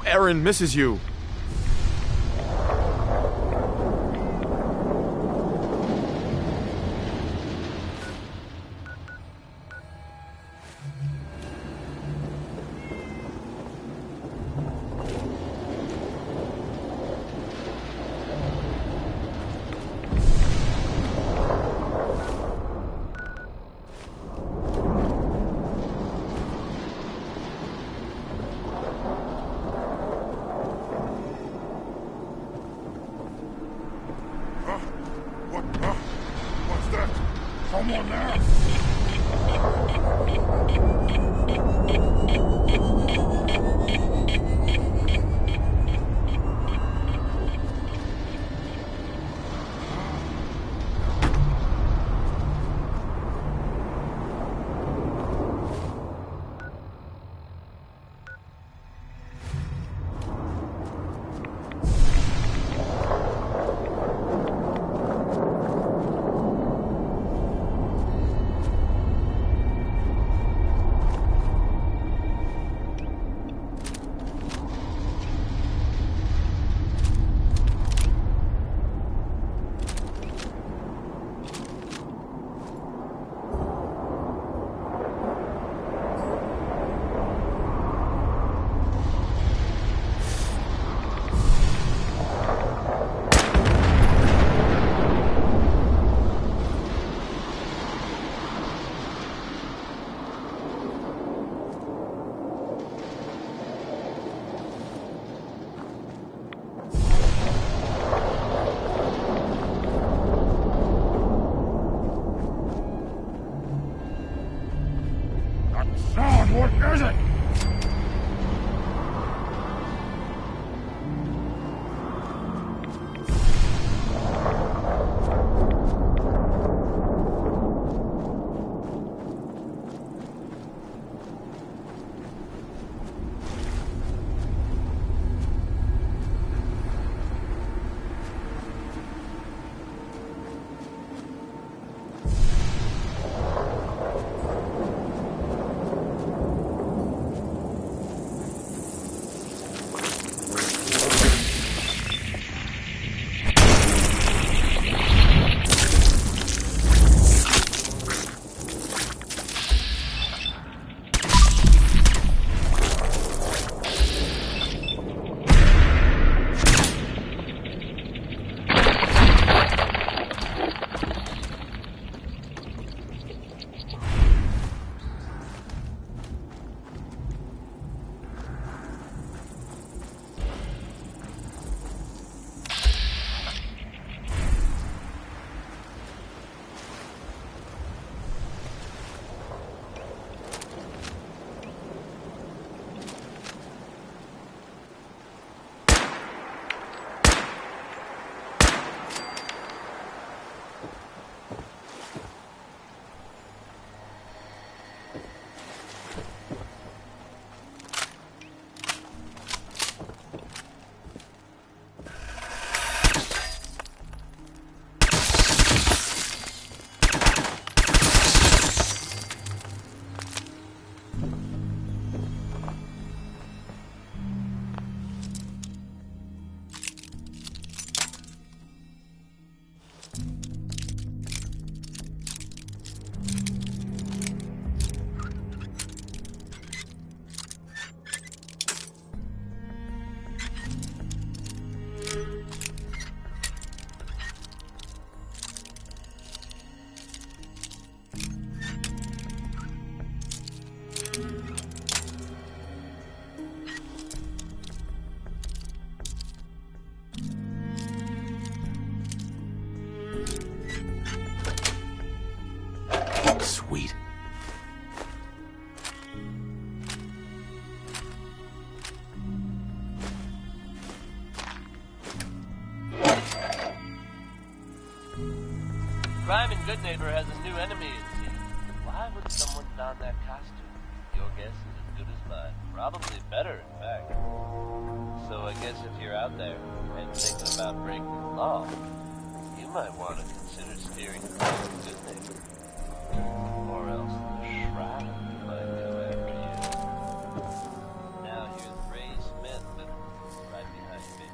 Aaron misses you. Someone there! Sweet. Crime and Good Neighbor has a new enemy, it seems. Why would someone don that costume? Your guess is as good as mine. Probably better, in fact. So I guess if you're out there and thinking about breaking the law, you might want to consider steering clear of Good Neighbor. Or else the Shroud might go after you. Now here's Ray Smith, but right behind me.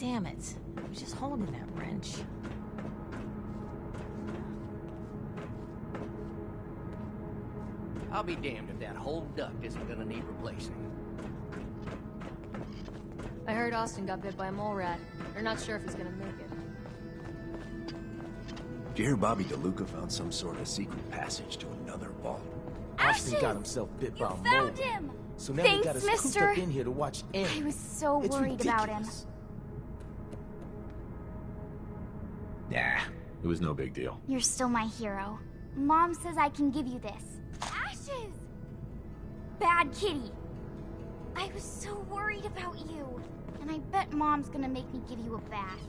Damn it. I was just holding that wrench. I'll be damned if that whole duct isn't gonna need replacing. I heard Austin got bit by a mole rat. They're not sure if he's gonna make it. Did you hear Bobby DeLuca found some sort of secret passage to another vault? Ashes! Austin got himself bit by a mole. Found him! So now Thanks, they got us cooped mister. up in here to watch Annie. I was so It's worried about him. ridiculous. Nah, it was no big deal. You're still my hero. Mom says I can give you this. Ashes! Bad kitty. I was so worried about you. And I bet Mom's gonna make me give you a bath.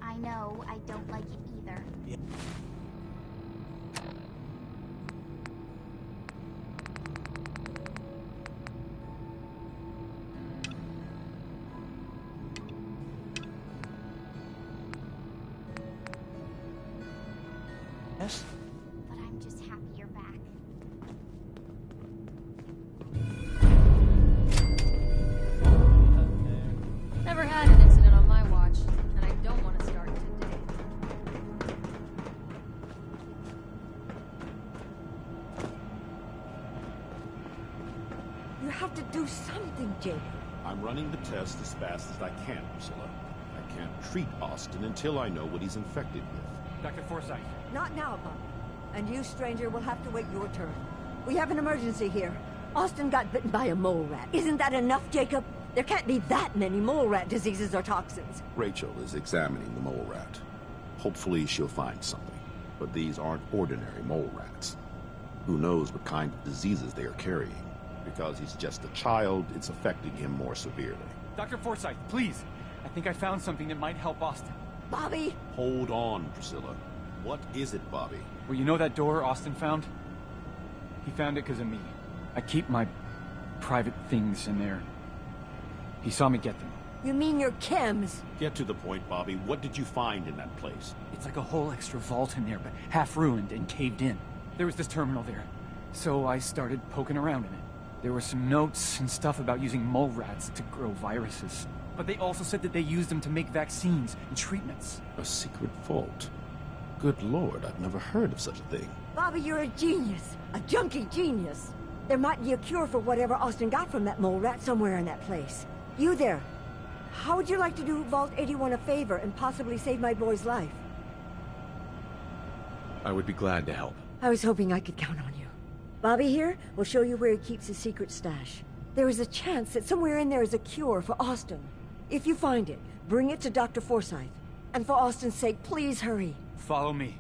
I know, I don't like it either. Yeah. Yes? But I'm just happy you're back. Never had an incident on my watch, and I don't want to start today. You have to do something, Jacob. I'm running the test as fast as I can, Priscilla. I can't treat Austin until I know what he's infected with. Dr. Forsyth. Not now, Bob. And you, stranger, will have to wait your turn. We have an emergency here. Austin got bitten by a mole rat. Isn't that enough, Jacob? There can't be that many mole rat diseases or toxins. Rachel is examining the mole rat. Hopefully she'll find something. But these aren't ordinary mole rats. Who knows what kind of diseases they are carrying? Because he's just a child, it's affecting him more severely. Dr. Forsyth, please. I think I found something that might help Austin. Bobby! Hold on, Priscilla. What is it, Bobby? Well, you know that door Austin found? He found it because of me. I keep my private things in there. He saw me get them. You mean your chems? Get to the point, Bobby. What did you find in that place? It's like a whole extra vault in there, but half ruined and caved in. There was this terminal there, so I started poking around in it. There were some notes and stuff about using mole rats to grow viruses. But they also said that they used them to make vaccines and treatments. A secret vault? Good Lord, I've never heard of such a thing. Bobby, you're a genius. A junkie genius. There might be a cure for whatever Austin got from that mole rat somewhere in that place. You there. How would you like to do Vault 81 a favor and possibly save my boy's life? I would be glad to help. I was hoping I could count on you. Bobby here will show you where he keeps his secret stash. There is a chance that somewhere in there is a cure for Austin. If you find it, bring it to Dr. Forsyth. And for Austin's sake, please hurry. Follow me.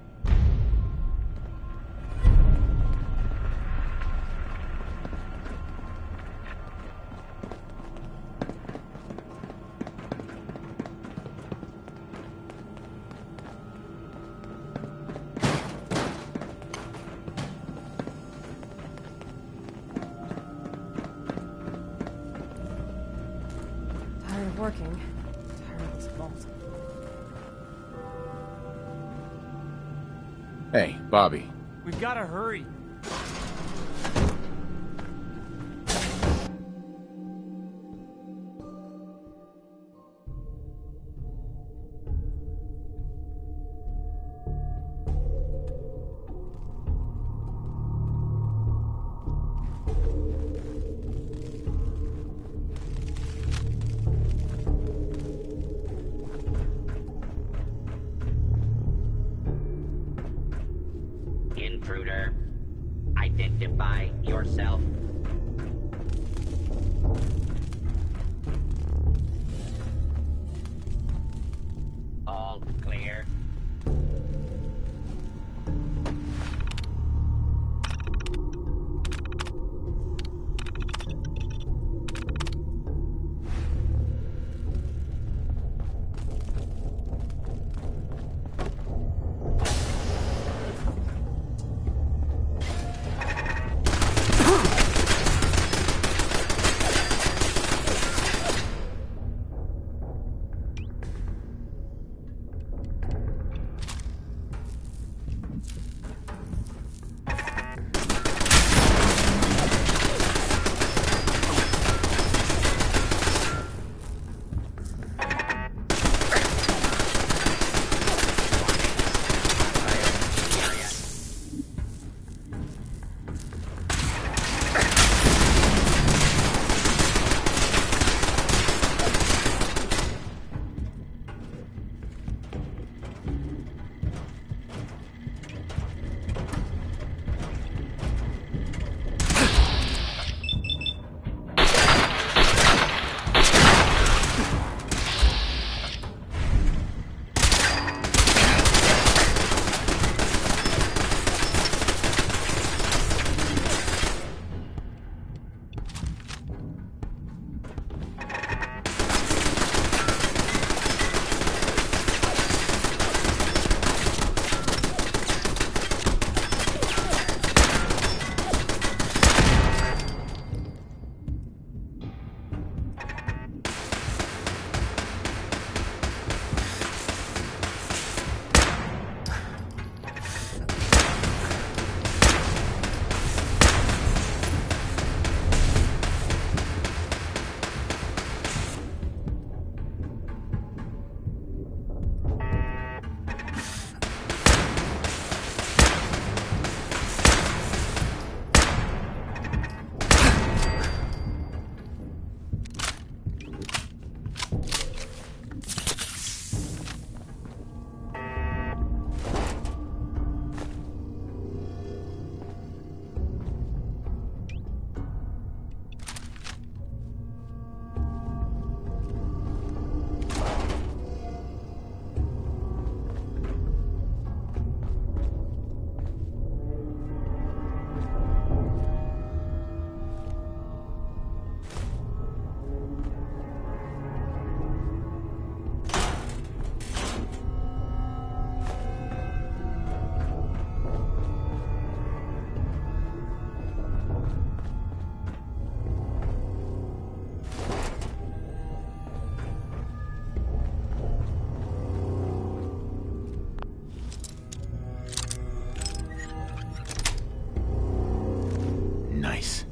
Tired of working. Tired of this vault. Hey, Bobby. We've got to hurry. Intruder, identify yourself. All clear. Nice.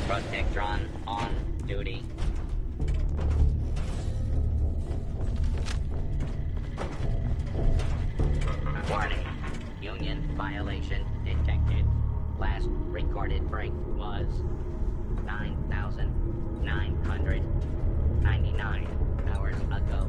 Protectron on duty. Warning. Union violation detected. Last recorded break was 9,999 hours ago.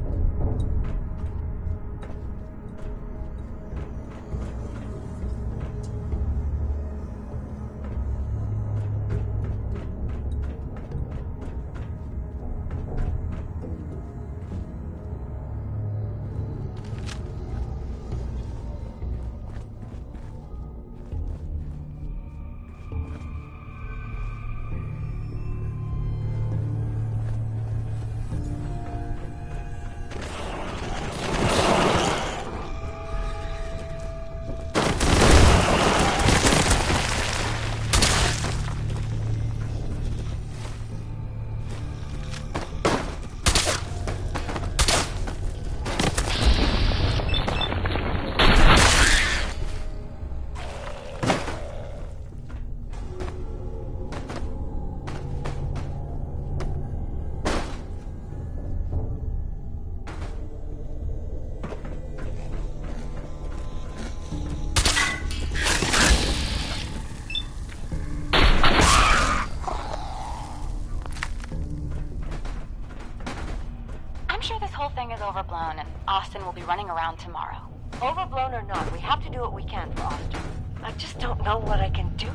Is overblown, and Austin will be running around tomorrow. Overblown or not, we have to do what we can for Austin. I just don't know what I can do.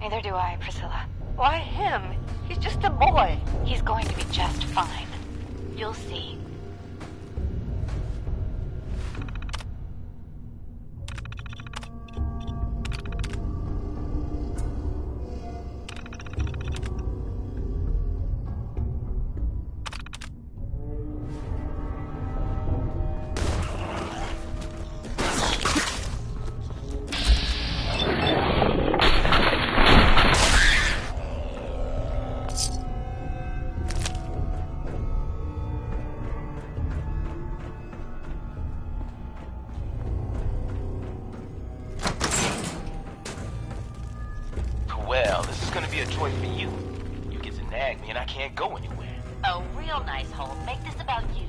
Neither do I, Priscilla. Why him? He's just a boy. He's going to be just fine. You'll see. Well, this is gonna be a joy for you. You get to nag me and I can't go anywhere. Oh, real nice, Holt. Make this about you.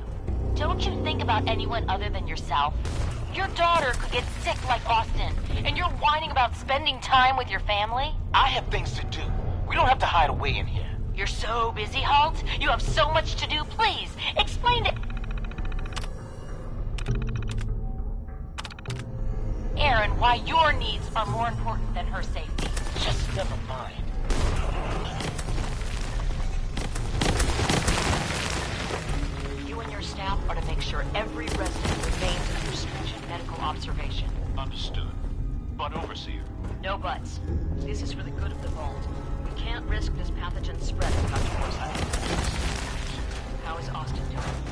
Don't you think about anyone other than yourself? Your daughter could get sick like Austin, and you're whining about spending time with your family? I have things to do. We don't have to hide away in here. You're so busy, Holt. You have so much to do. Please, explain to Erin why your needs are more important than her safety. Just never mind. You and your staff are to make sure every resident remains under stringent medical observation. Understood. But Overseer. No buts. This is for the good of the vault. We can't risk this pathogen spreading, Dr. Forsyth. How is Austin doing?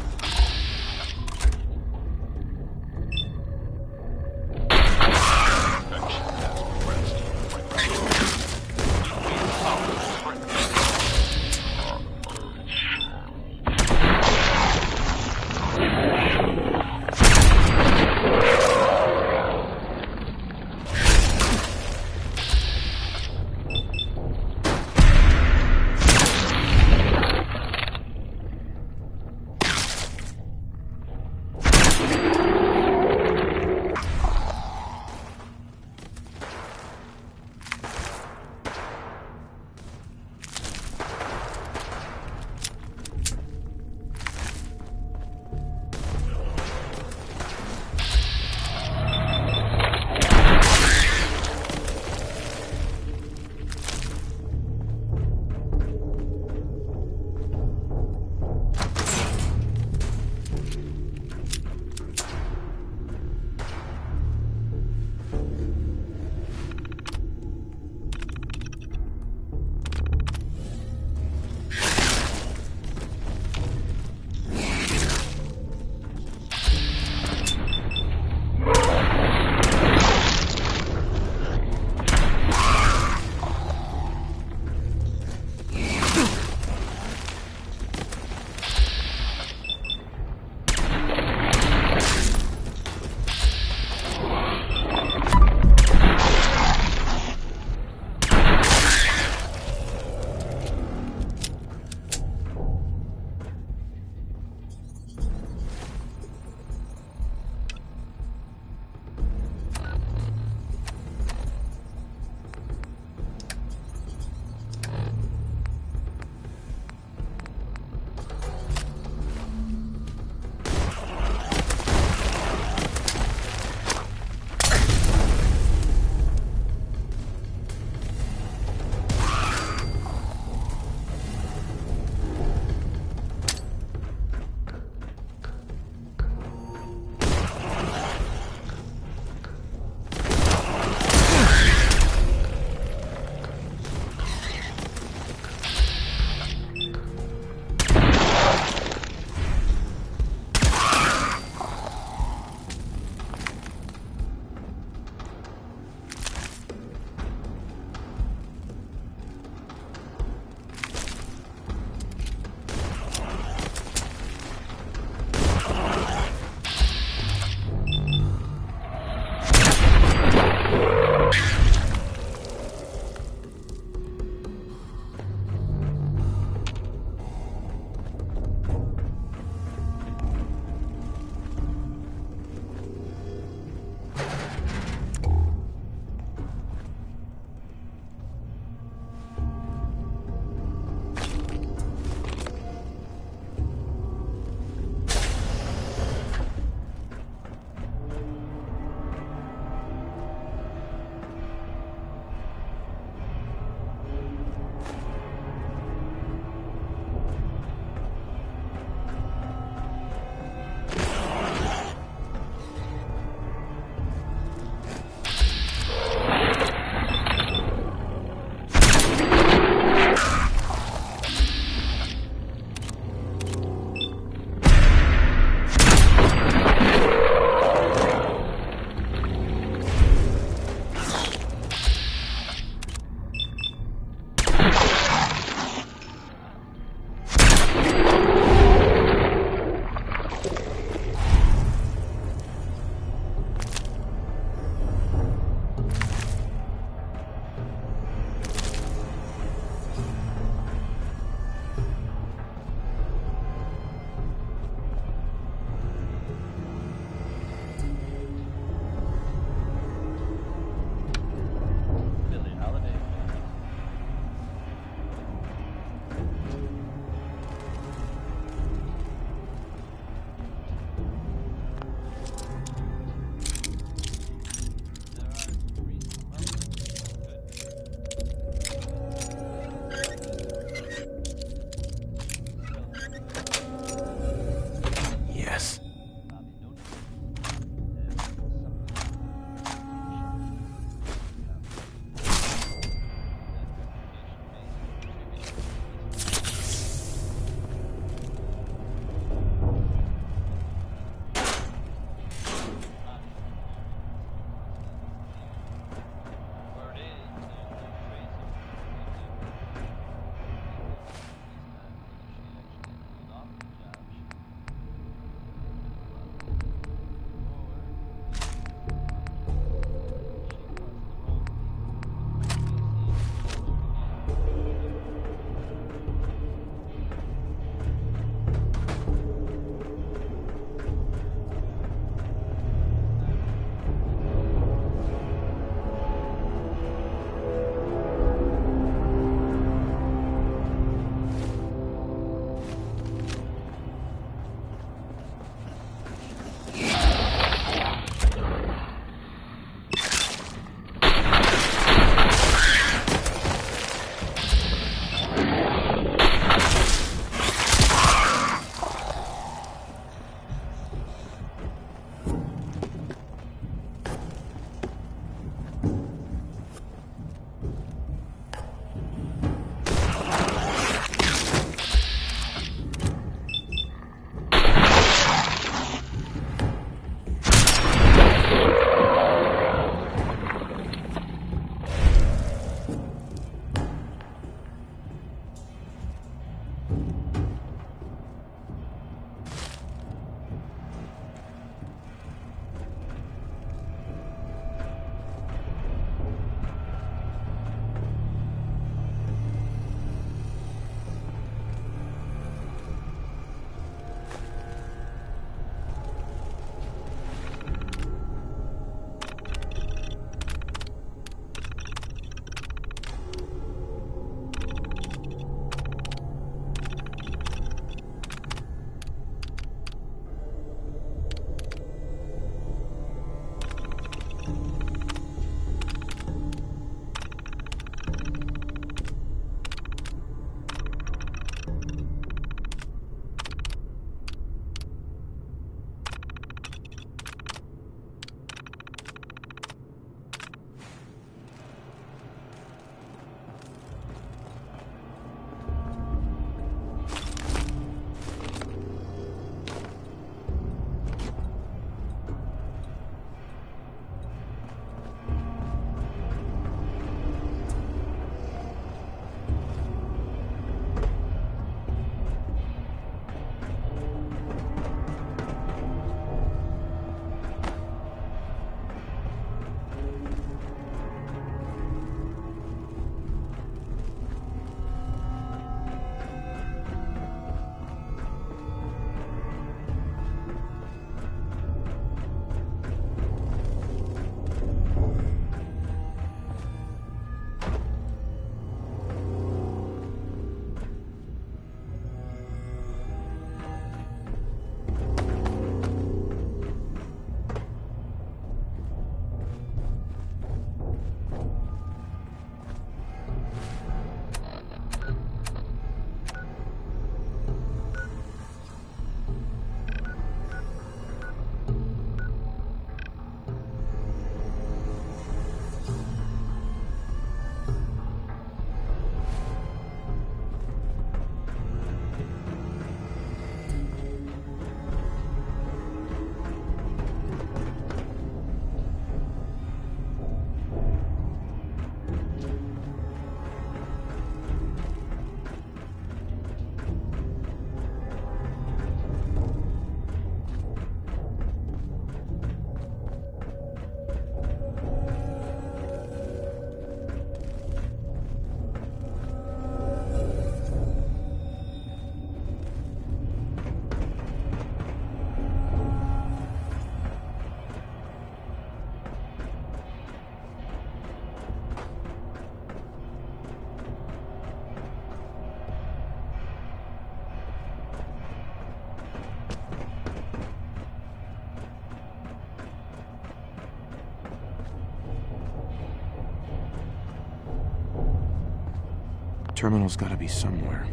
Terminal's gotta be somewhere.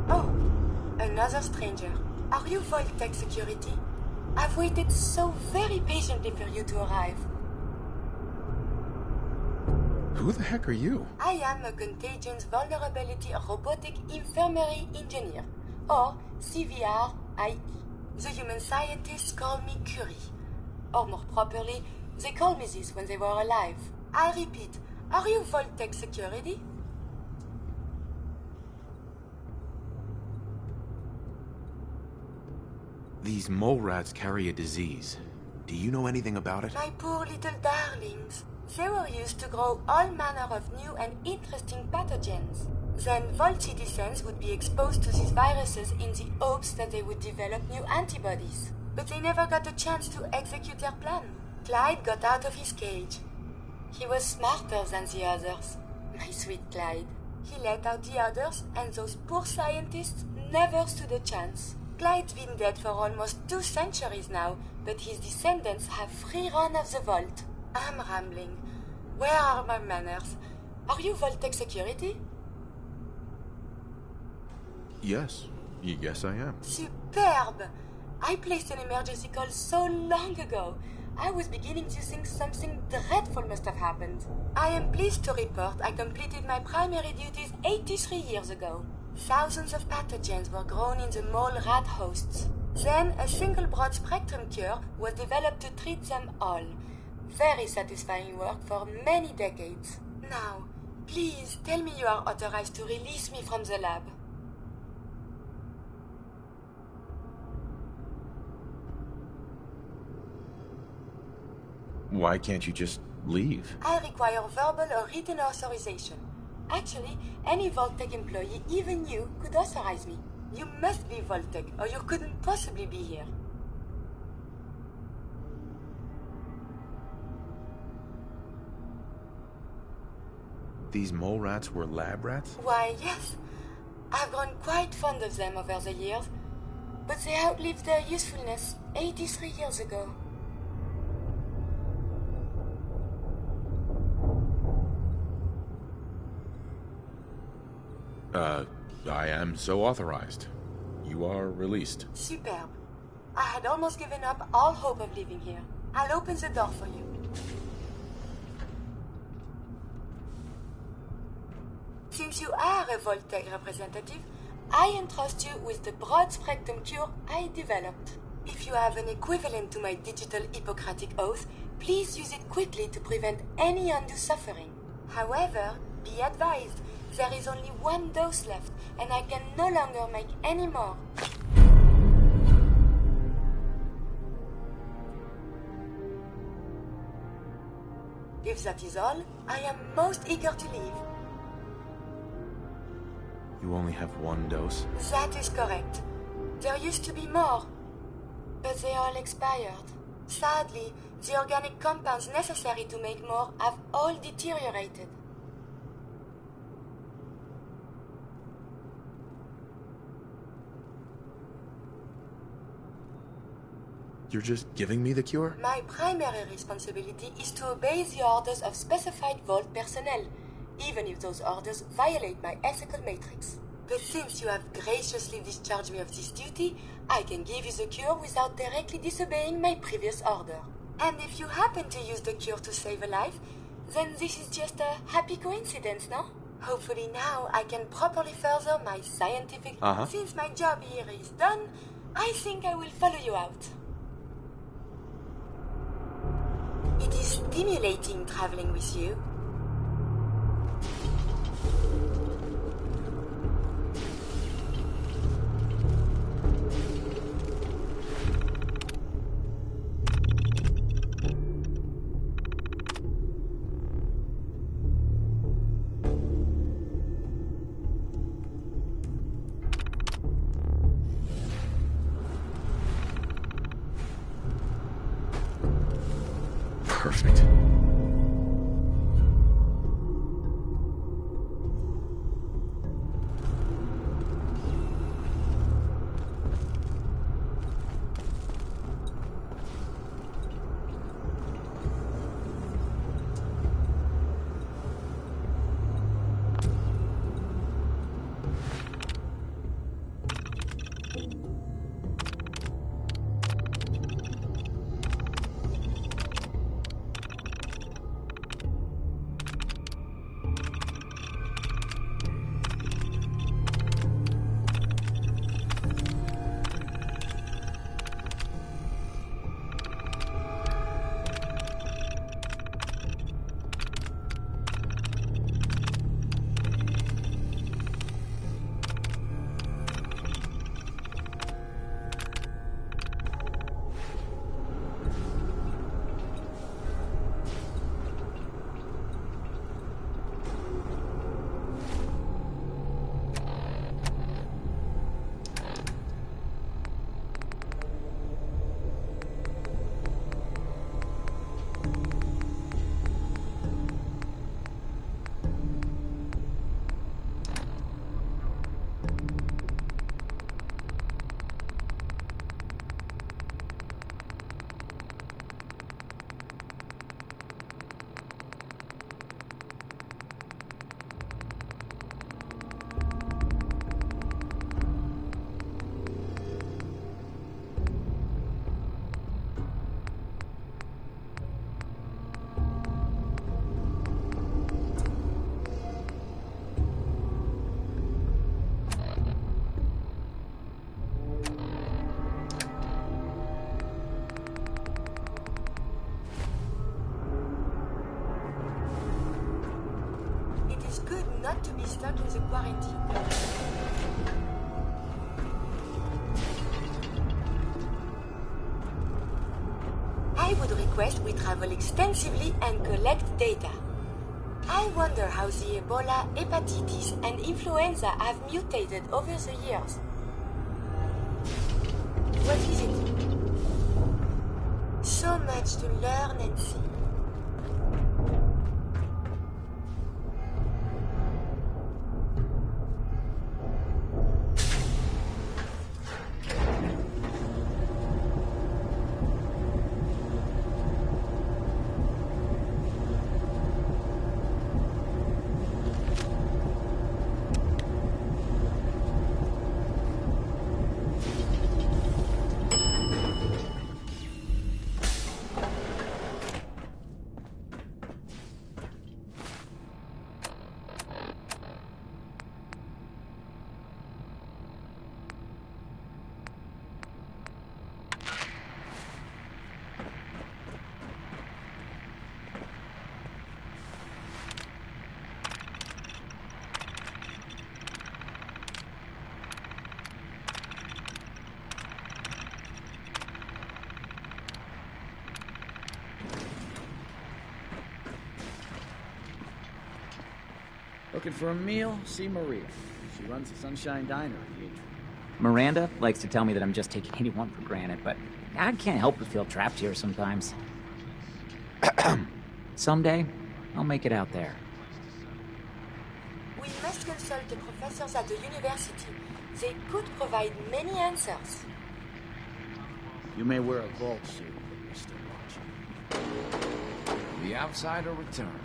Oh, another stranger. Are you Vault-Tec security? I've waited so very patiently for you to arrive. Who the heck are you? I am a Contagions Vulnerability Robotic Infirmary Engineer, or CVR-IE. The human scientists call me Curie. Or more properly, they called me this when they were alive. I repeat, are you Vault-Tec security? These mole rats carry a disease. Do you know anything about it? My poor little darlings. They were used to grow all manner of new and interesting pathogens. Then Vault citizens would be exposed to these viruses in the hopes that they would develop new antibodies. But they never got a chance to execute their plan. Clyde got out of his cage. He was smarter than the others. My sweet Clyde. He let out the others, and those poor scientists never stood a chance. Clyde's been dead for almost 2 centuries now, but his descendants have free run of the vault. I'm rambling. Where are my manners? Are you Vault-Tec security? Yes. Yes, I am. Superb! I placed an emergency call so long ago. I was beginning to think something dreadful must have happened. I am pleased to report I completed my primary duties 83 years ago. Thousands of pathogens were grown in the mole rat hosts. Then a single broad-spectrum cure was developed to treat them all. Very satisfying work for many decades. Now, please tell me you are authorized to release me from the lab. Why can't you just leave? I require verbal or written authorization. Actually, any Vault-Tec employee, even you, could authorize me. You must be Vault-Tec, or you couldn't possibly be here. These mole rats were lab rats? Why, yes. I've grown quite fond of them over the years, but they outlived their usefulness 83 years ago. I am so authorized. You are released. Superb. I had almost given up all hope of living here. I'll open the door for you. Since you are a Vault-Tec representative, I entrust you with the broad-spectrum cure I developed. If you have an equivalent to my digital Hippocratic oath, please use it quickly to prevent any undue suffering. However, be advised, there is only one dose left, and I can no longer make any more. If that is all, I am most eager to leave. You only have one dose? That is correct. There used to be more, but they all expired. Sadly, the organic compounds necessary to make more have all deteriorated. You're just giving me the cure? My primary responsibility is to obey the orders of specified Vault personnel, even if those orders violate my ethical matrix. But since you have graciously discharged me of this duty, I can give you the cure without directly disobeying my previous order. And if you happen to use the cure to save a life, then this is just a happy coincidence, no? Hopefully now I can properly further my scientific... Since my job here is done, I think I will follow you out. It is stimulating traveling with you. Perfect. Not to be stuck in the quarantine. I would request we travel extensively and collect data. I wonder how the Ebola, hepatitis, and influenza have mutated over the years. What is it? So much to learn and see. Looking for a meal? See Maria. She runs the Sunshine Diner at the Atrium. Miranda likes to tell me that I'm just taking anyone for granted, but I can't help but feel trapped here sometimes. Someday, I'll make it out there. We must consult the professors at the university. They could provide many answers. You may wear a vault suit, but we're still watching. The outsider returns.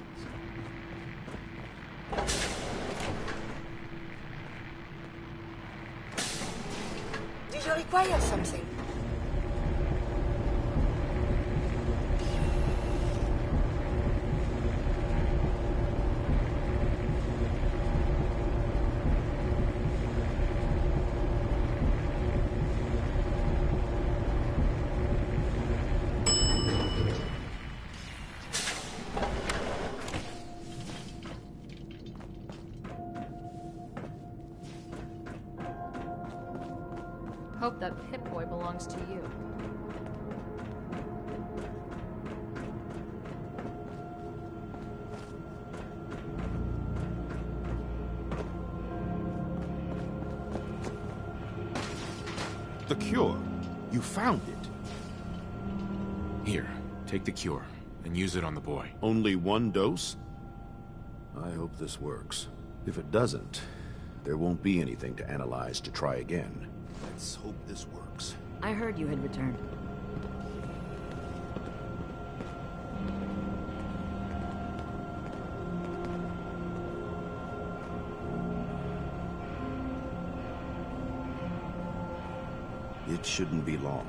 Do you require something? Hope that Pip-Boy belongs to you. The cure. You found it. Here, take the cure, and use it on the boy. Only one dose? I hope this works. If it doesn't, there won't be anything to analyze to try again. Let's hope this works. I heard you had returned. It shouldn't be long.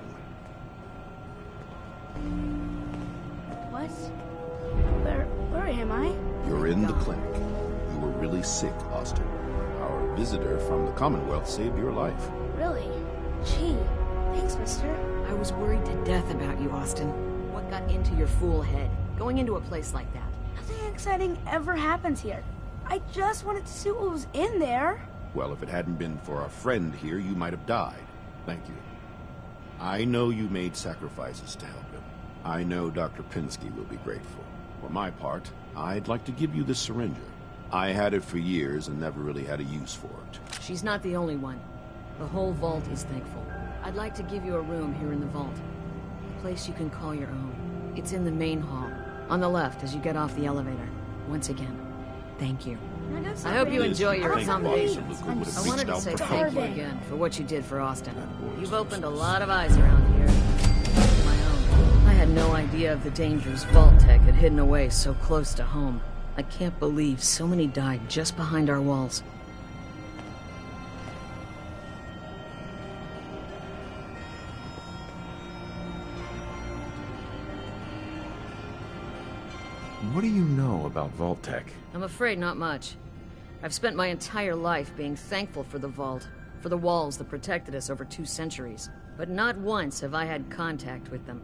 What? Where am I? You're in the clinic. You were really sick, Austin. Our visitor from the Commonwealth saved your life. Really? Gee, thanks, mister. I was worried to death about you, Austin. What got into your fool head? Going into a place like that? Nothing exciting ever happens here. I just wanted to see what was in there. Well, if it hadn't been for our friend here, you might have died. Thank you. I know you made sacrifices to help him. I know Dr. Pinsky will be grateful. For my part, I'd like to give you this syringer. I had it for years and never really had a use for it. She's not the only one. The whole vault is thankful. I'd like to give you a room here in the vault. A place you can call your own. It's in the main hall, on the left as you get off the elevator. Once again, thank you. I hope you enjoy your accommodation. I wanted to say thank you again for what you did for Austin. You've opened a lot of eyes around here. My own. I had no idea of the dangers Vault Tech had hidden away so close to home. I can't believe so many died just behind our walls. What do you know about Vault Tech? I'm afraid not much. I've spent my entire life being thankful for the Vault, for the walls that protected us over 2 centuries. But not once have I had contact with them.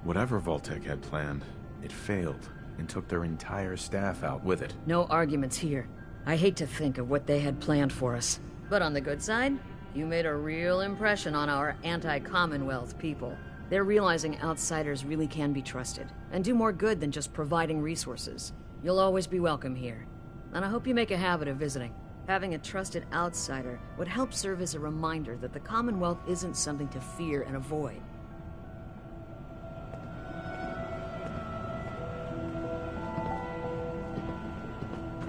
Whatever Vault Tech had planned, it failed, and took their entire staff out with it. No arguments here. I hate to think of what they had planned for us. But on the good side, you made a real impression on our anti-Commonwealth people. They're realizing outsiders really can be trusted, and do more good than just providing resources. You'll always be welcome here, and I hope you make a habit of visiting. Having a trusted outsider would help serve as a reminder that the Commonwealth isn't something to fear and avoid.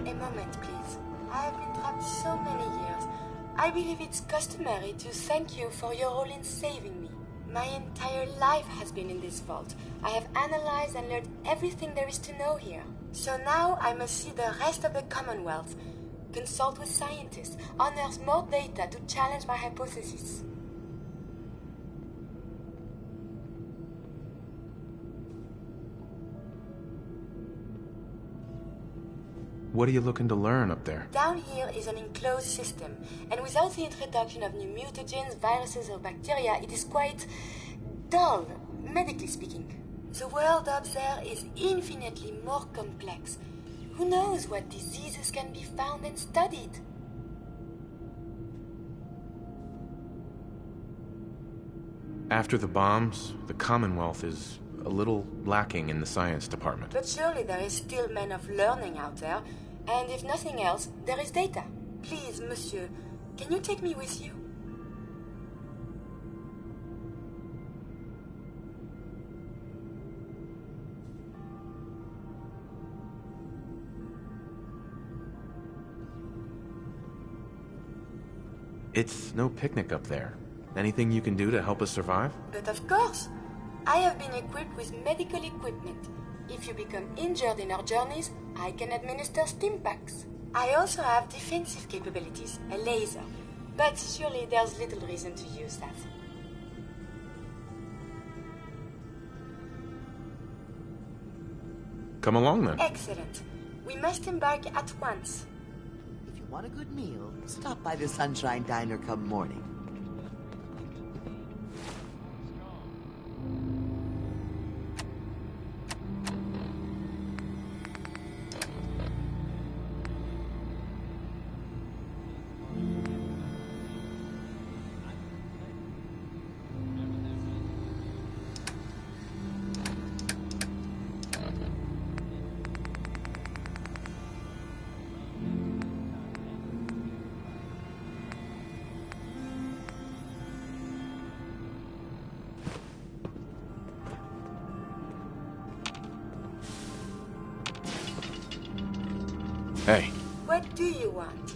A moment, please. I have been trapped so many years. I believe it's customary to thank you for your role in saving me. My entire life has been in this vault. I have analyzed and learned everything there is to know here. So now I must see the rest of the Commonwealth, consult with scientists, unearth more data to challenge my hypothesis. What are you looking to learn up there? Down here is an enclosed system, and without the introduction of new mutagens, viruses, or bacteria, it is quite dull, medically speaking. The world up there is infinitely more complex. Who knows what diseases can be found and studied? After the bombs, the Commonwealth is a little lacking in the science department. But surely there is still men of learning out there, and if nothing else, there is data. Please, monsieur, can you take me with you? It's no picnic up there. Anything you can do to help us survive? But of course! I have been equipped with medical equipment. If you become injured in our journeys, I can administer stim packs. I also have defensive capabilities, a laser. But surely there's little reason to use that. Come along then. Excellent. We must embark at once. If you want a good meal, stop by the Sunshine Diner come morning. Hey. What do you want?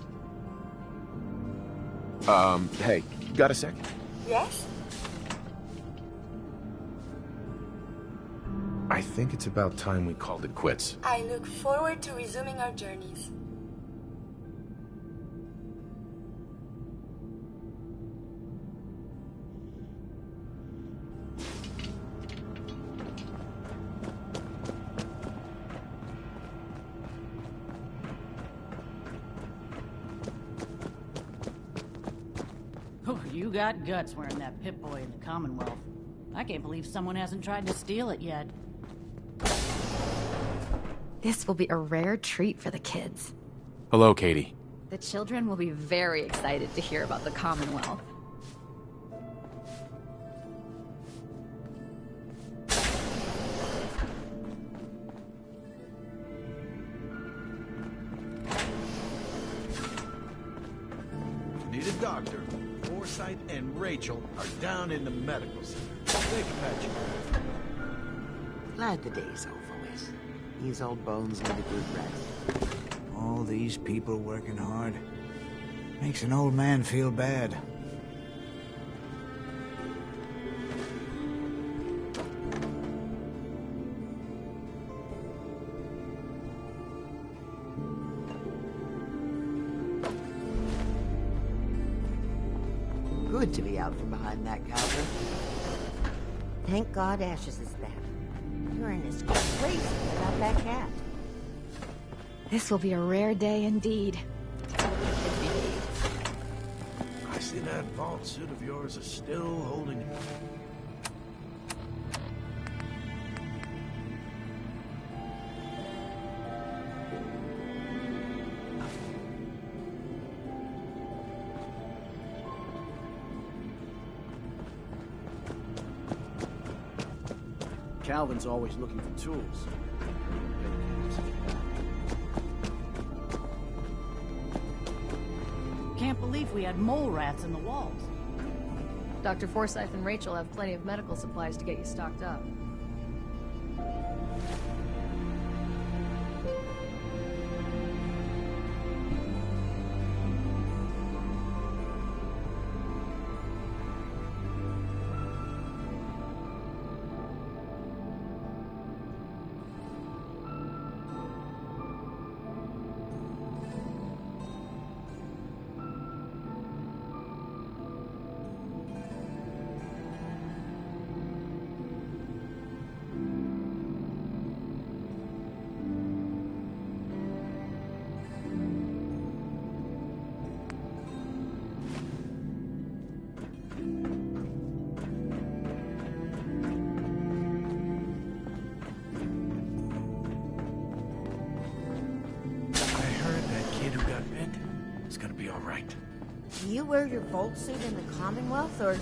Hey, got a sec? Yes? I think it's about time we called it quits. I look forward to resuming our journeys. Oh, you got guts wearing that Pip-Boy in the Commonwealth. I can't believe someone hasn't tried to steal it yet. This will be a rare treat for the kids. Hello, Katie. The children will be very excited to hear about the Commonwealth. Need a doctor. Forsyth and Rachel are down in the medical center. They can patch you up. Glad the day's over with. These old bones need a good rest. All these people working hard. Makes an old man feel bad. Good to be out from behind that counter. Thank God Ashes is back. Karen is crazy about that cat. This will be a rare day indeed. I see that vault suit of yours is still holding it. Calvin's always looking for tools. Can't believe we had mole rats in the walls. Dr. Forsyth and Rachel have plenty of medical supplies to get you stocked up. Do you wear your Vault suit in the Commonwealth, or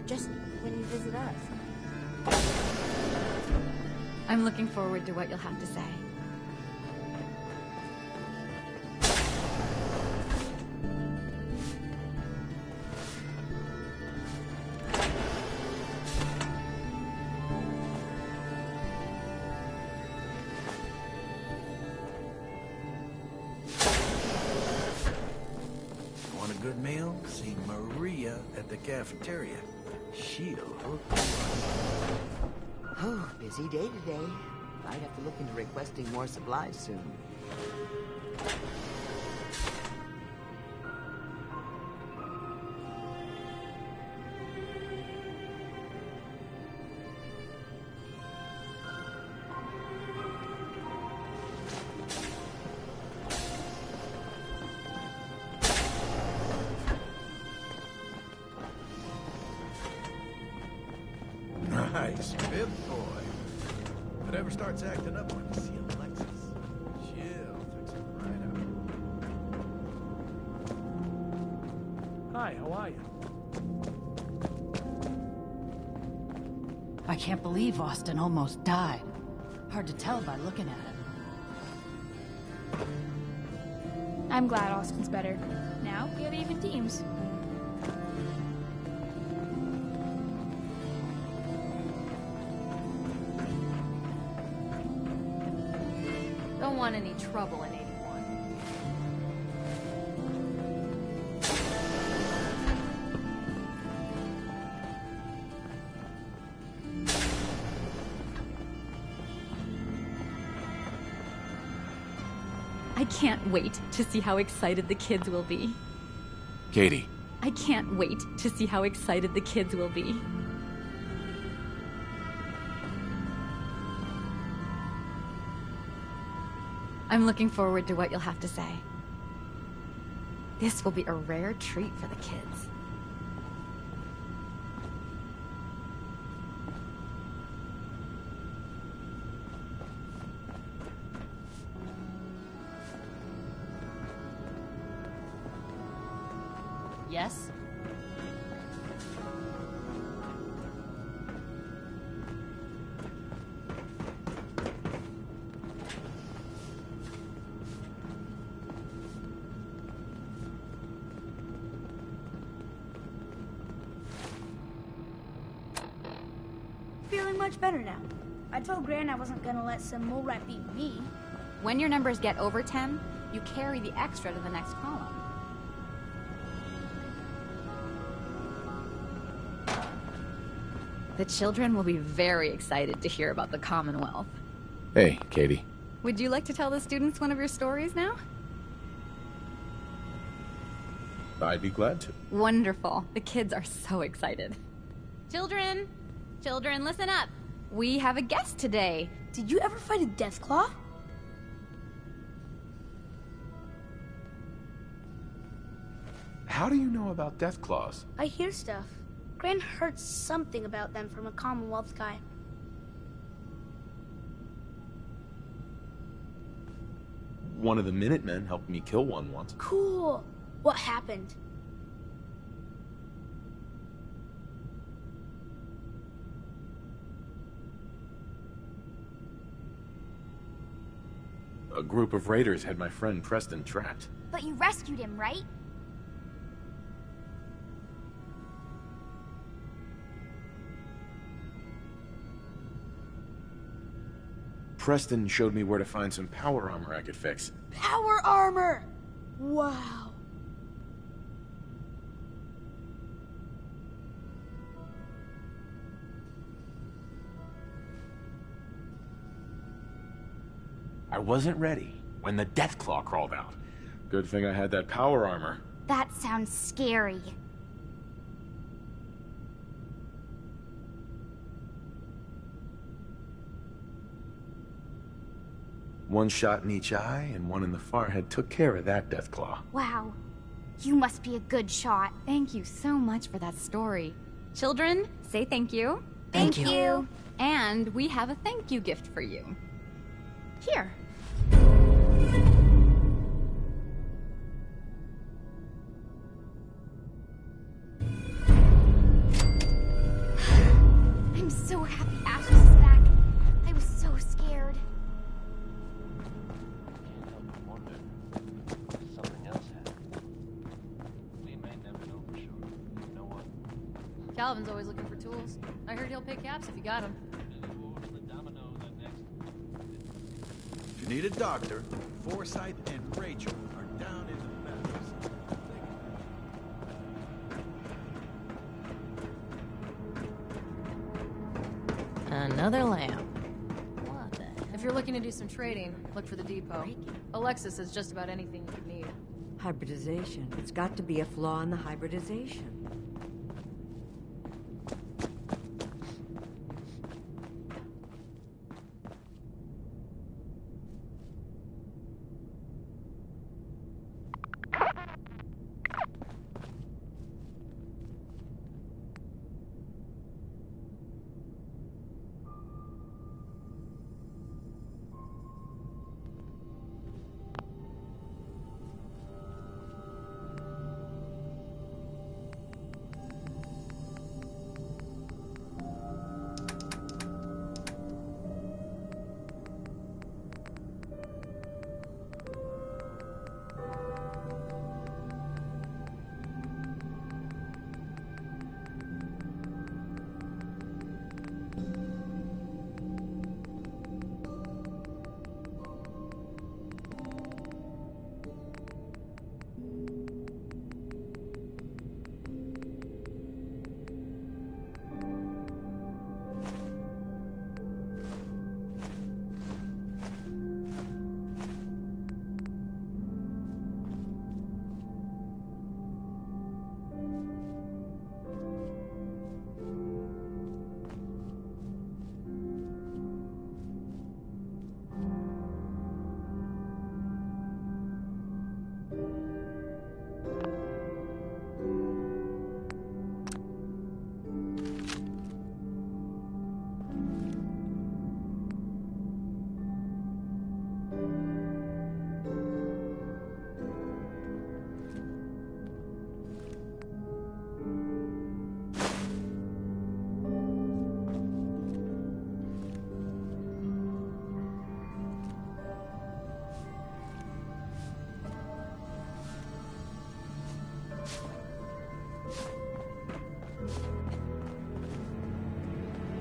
just when you visit us? I'm looking forward to what you'll have to say. Good meal? See Maria at the cafeteria. She'll hook you up. Oh, busy day today. I'd have to look into requesting more supplies soon. Nice, bib boy. Whatever starts acting up when you see Alexis, she'll fix it right up. Hi, how are you? I can't believe Austin almost died. Hard to tell by looking at him. I'm glad Austin's better. Now we have even teams. Don't want any trouble in 81. I can't wait to see how excited the kids will be. Katie. I can't wait to see how excited the kids will be. I'm looking forward to what you'll have to say. This will be a rare treat for the kids. Yes? Feeling much better now. I told Gran I wasn't gonna let some mole rat beat me. When your numbers get over 10, you carry the extra to the next column. The children will be very excited to hear about the Commonwealth. Hey, Katie. Would you like to tell the students one of your stories now? I'd be glad to. Wonderful. The kids are so excited. Children! Children, listen up. We have a guest today. Did you ever fight a Deathclaw? How do you know about Deathclaws? I hear stuff. Gran heard something about them from a Commonwealth guy. One of the Minutemen helped me kill one once. Cool. What happened? A group of raiders had my friend Preston trapped. But you rescued him, right? Preston showed me where to find some power armor I could fix. Power armor! Wow. I wasn't ready when the Deathclaw crawled out. Good thing I had that power armor. That sounds scary. One shot in each eye and one in the forehead took care of that Deathclaw. Wow. You must be a good shot. Thank you so much for that story. Children, say thank you. Thank you. And we have a thank you gift for you. Here. I'm so happy Ashes is back. I was so scared. Something else happened. We may never know for sure. You know what? Calvin's always looking for tools. I heard he'll pay caps if you got them. If you need a doctor, Forsyth and Rachel are down in the medicals. Another lamp. If you're looking to do some trading, look for the depot. Alexis has just about anything you could need. Hybridization. It's got to be a flaw in the hybridization.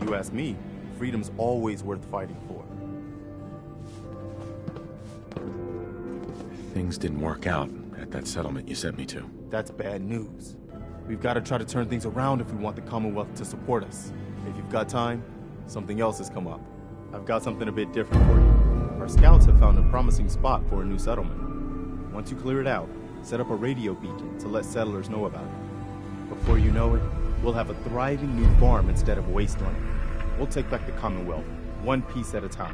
You ask me, freedom's always worth fighting for. Things didn't work out at that settlement you sent me to. That's bad news. We've got to try to turn things around if we want the Commonwealth to support us. If you've got time, something else has come up. I've got something a bit different for you. Our scouts have found a promising spot for a new settlement. Once you clear it out, set up a radio beacon to let settlers know about it. Before you know it, we'll have a thriving new farm instead of a wasteland. We'll take back the Commonwealth, one piece at a time.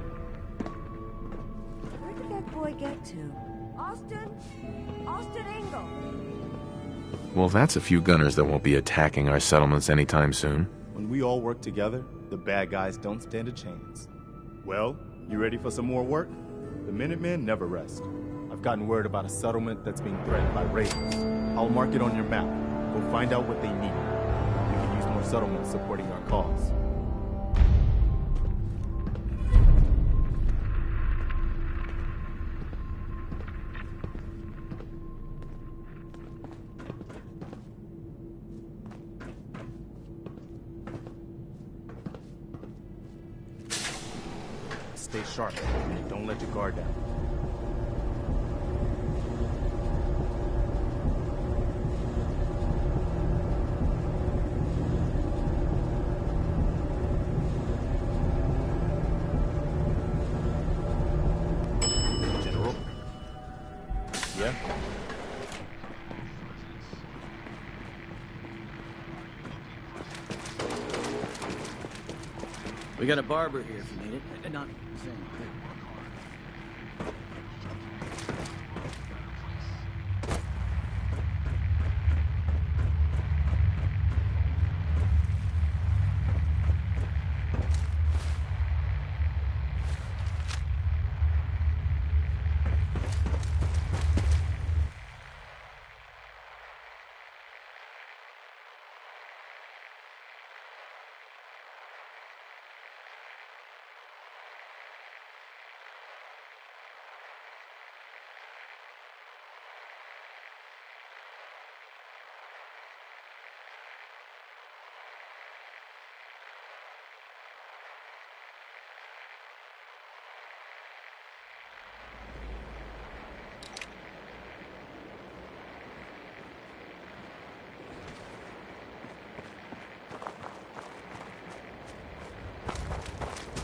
Where did that boy get to? Austin? Austin Engel! Well, that's a few gunners that won't be attacking our settlements anytime soon. When we all work together, the bad guys don't stand a chance. Well, you ready for some more work? The Minutemen never rest. I've gotten word about a settlement that's being threatened by raiders. I'll mark it on your map. Go find out what they need. We can use more settlements supporting our cause. stay sharp. Don't let your guard down. General? Yeah? We got a barber here if you need it. Not saying.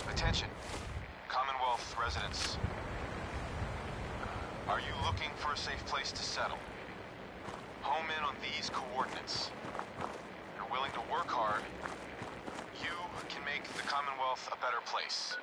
Attention, Commonwealth residents. Are you looking for a safe place to settle? Home in on these coordinates. You're willing to work hard. You can make the Commonwealth a better place.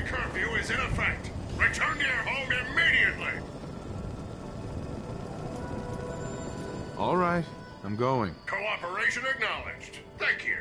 Curfew is in effect. Return to your home immediately! All right, I'm going. Cooperation acknowledged. Thank you.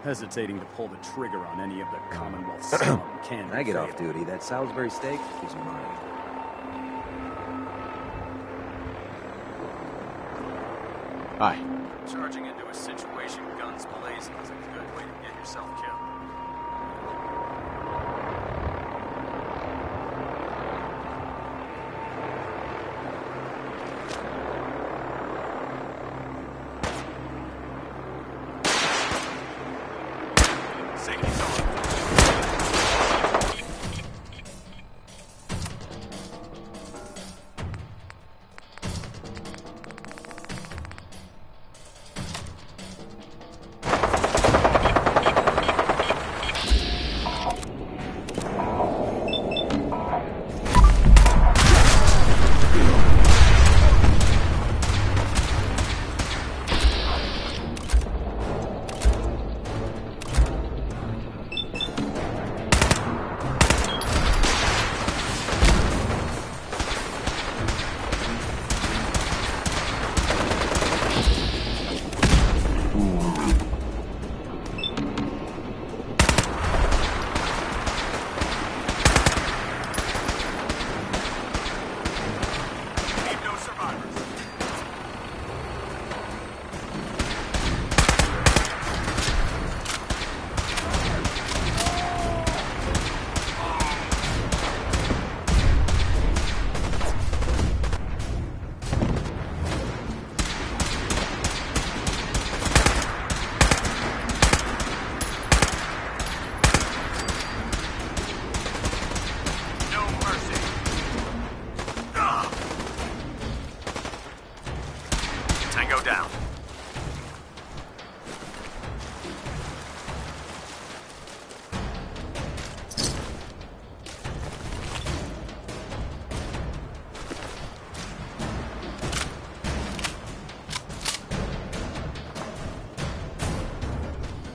hesitating to pull the trigger on any of the Commonwealth's scum can. When I get off duty, that Salisbury steak is mine. Hi. Charging into a situation guns blazing is a good way to get yourself killed. Safety's on. Tango down.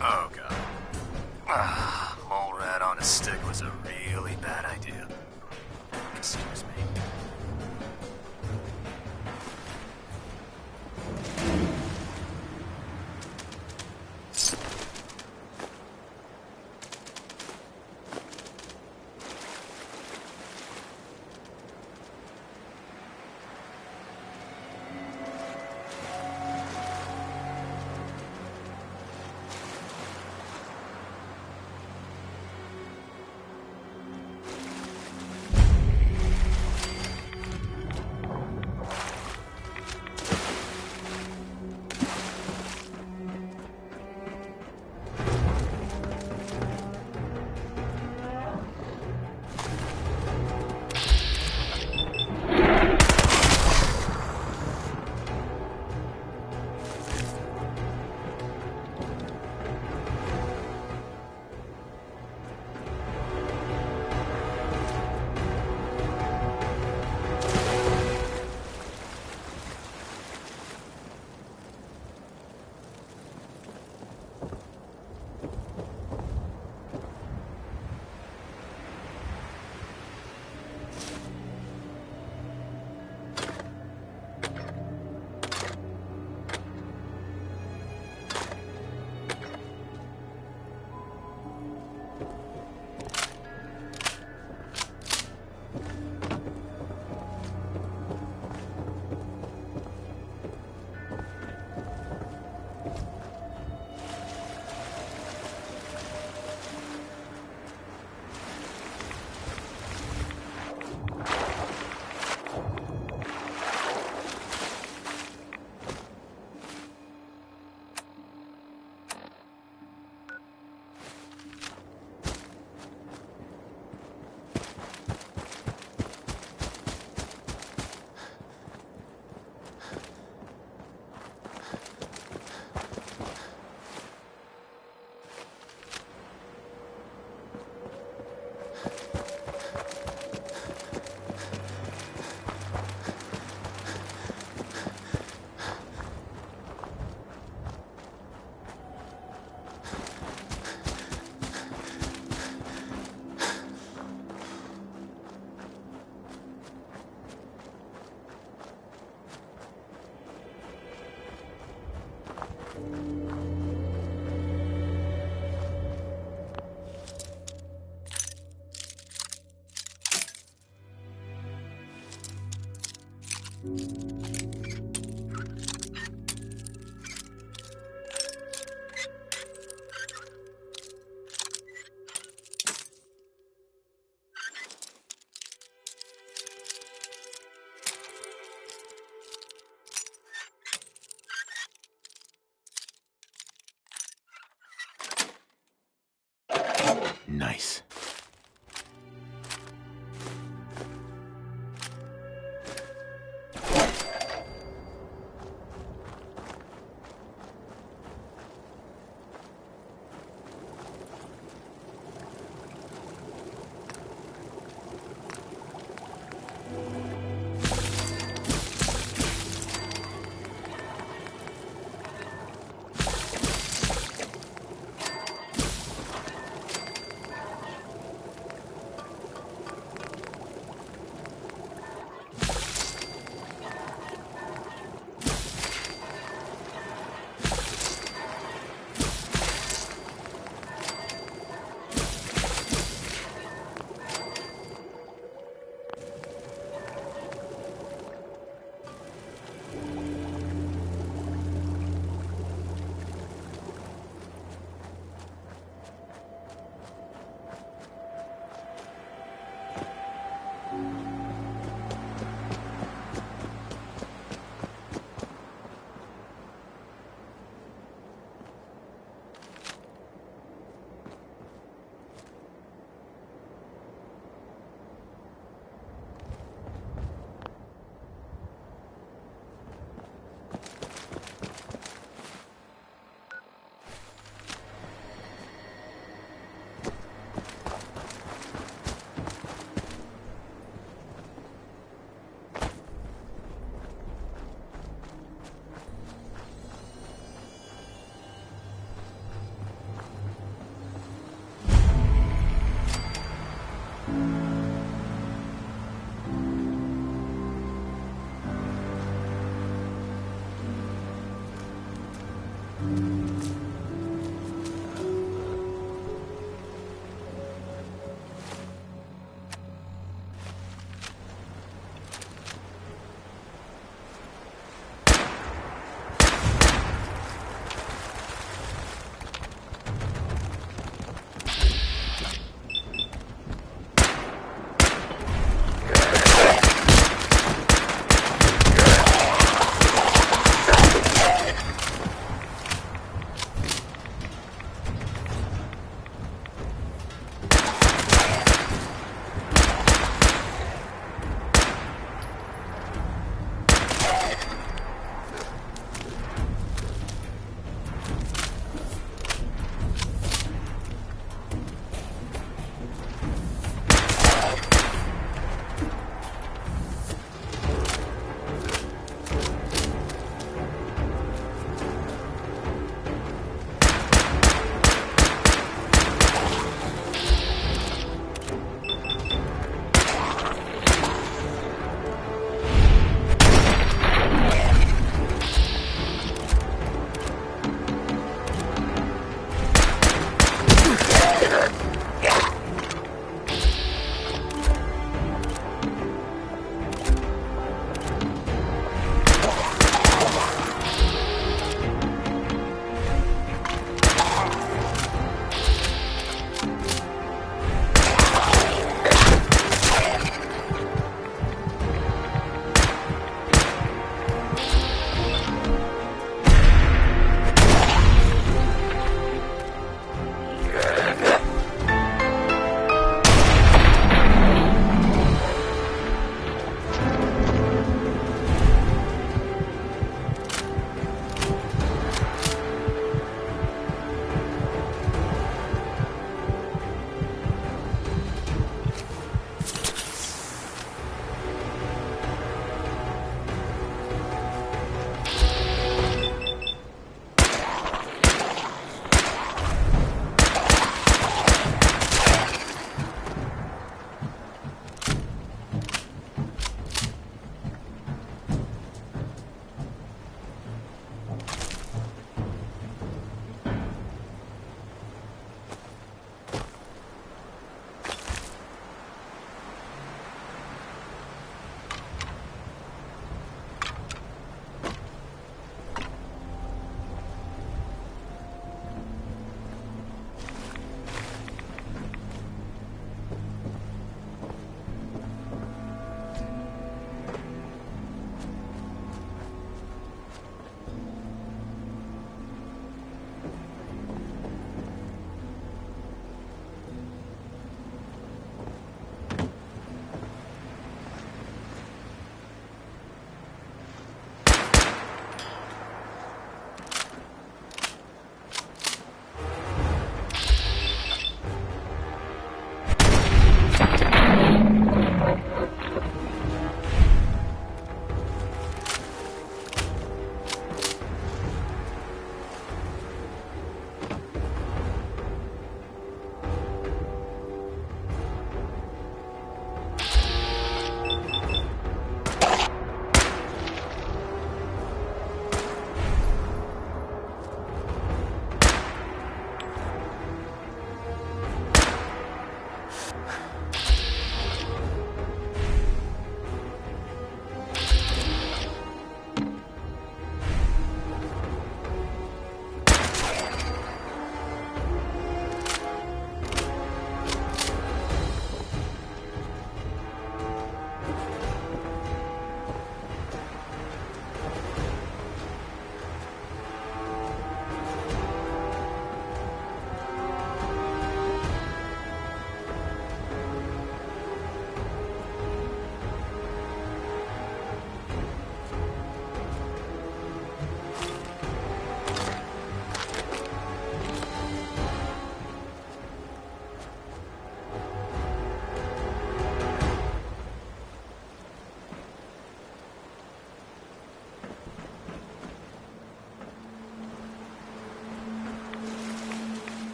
Oh, God. Mole rat on a stick was a really bad idea. Excuse me. Nice.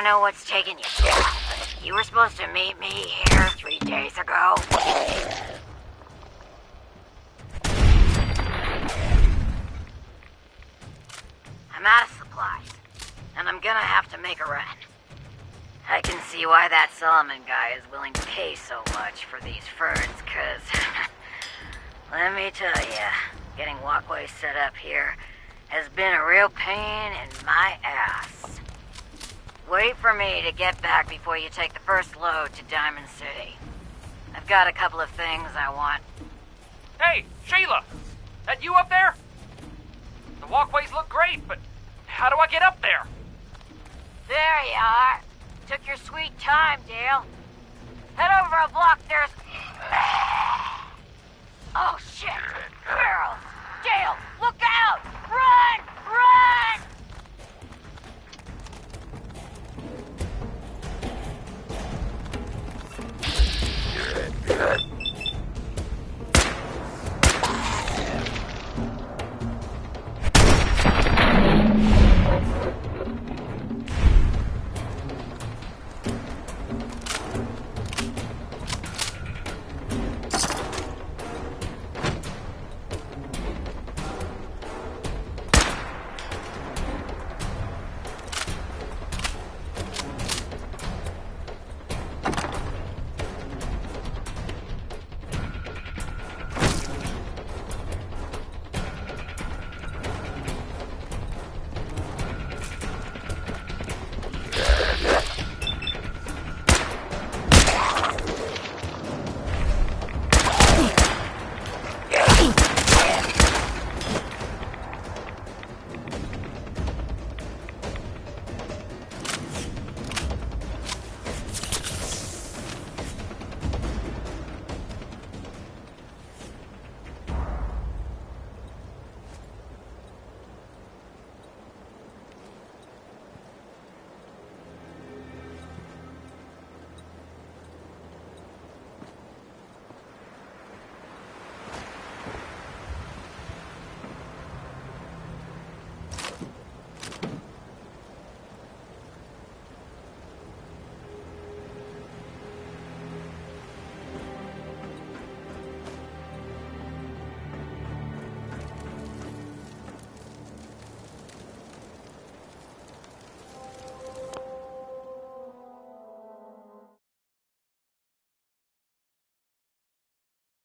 don't know what's taking you down, but you were supposed to meet me here 3 days ago. I'm out of supplies, and I'm gonna have to make a run. I can see why that Solomon guy is willing to pay so much for these ferns, 'cause let me tell ya, getting walkways set up here has been a real pain in my ass. Wait for me to get back before you take the first load to Diamond City. I've got a couple of things I want. Hey, Sheila! That you up there? The walkways look great, but how do I get up there? There you are. Took your sweet time, Dale. Head over a block, there's... Oh, shit! Girls! Dale, look out! Run! Run!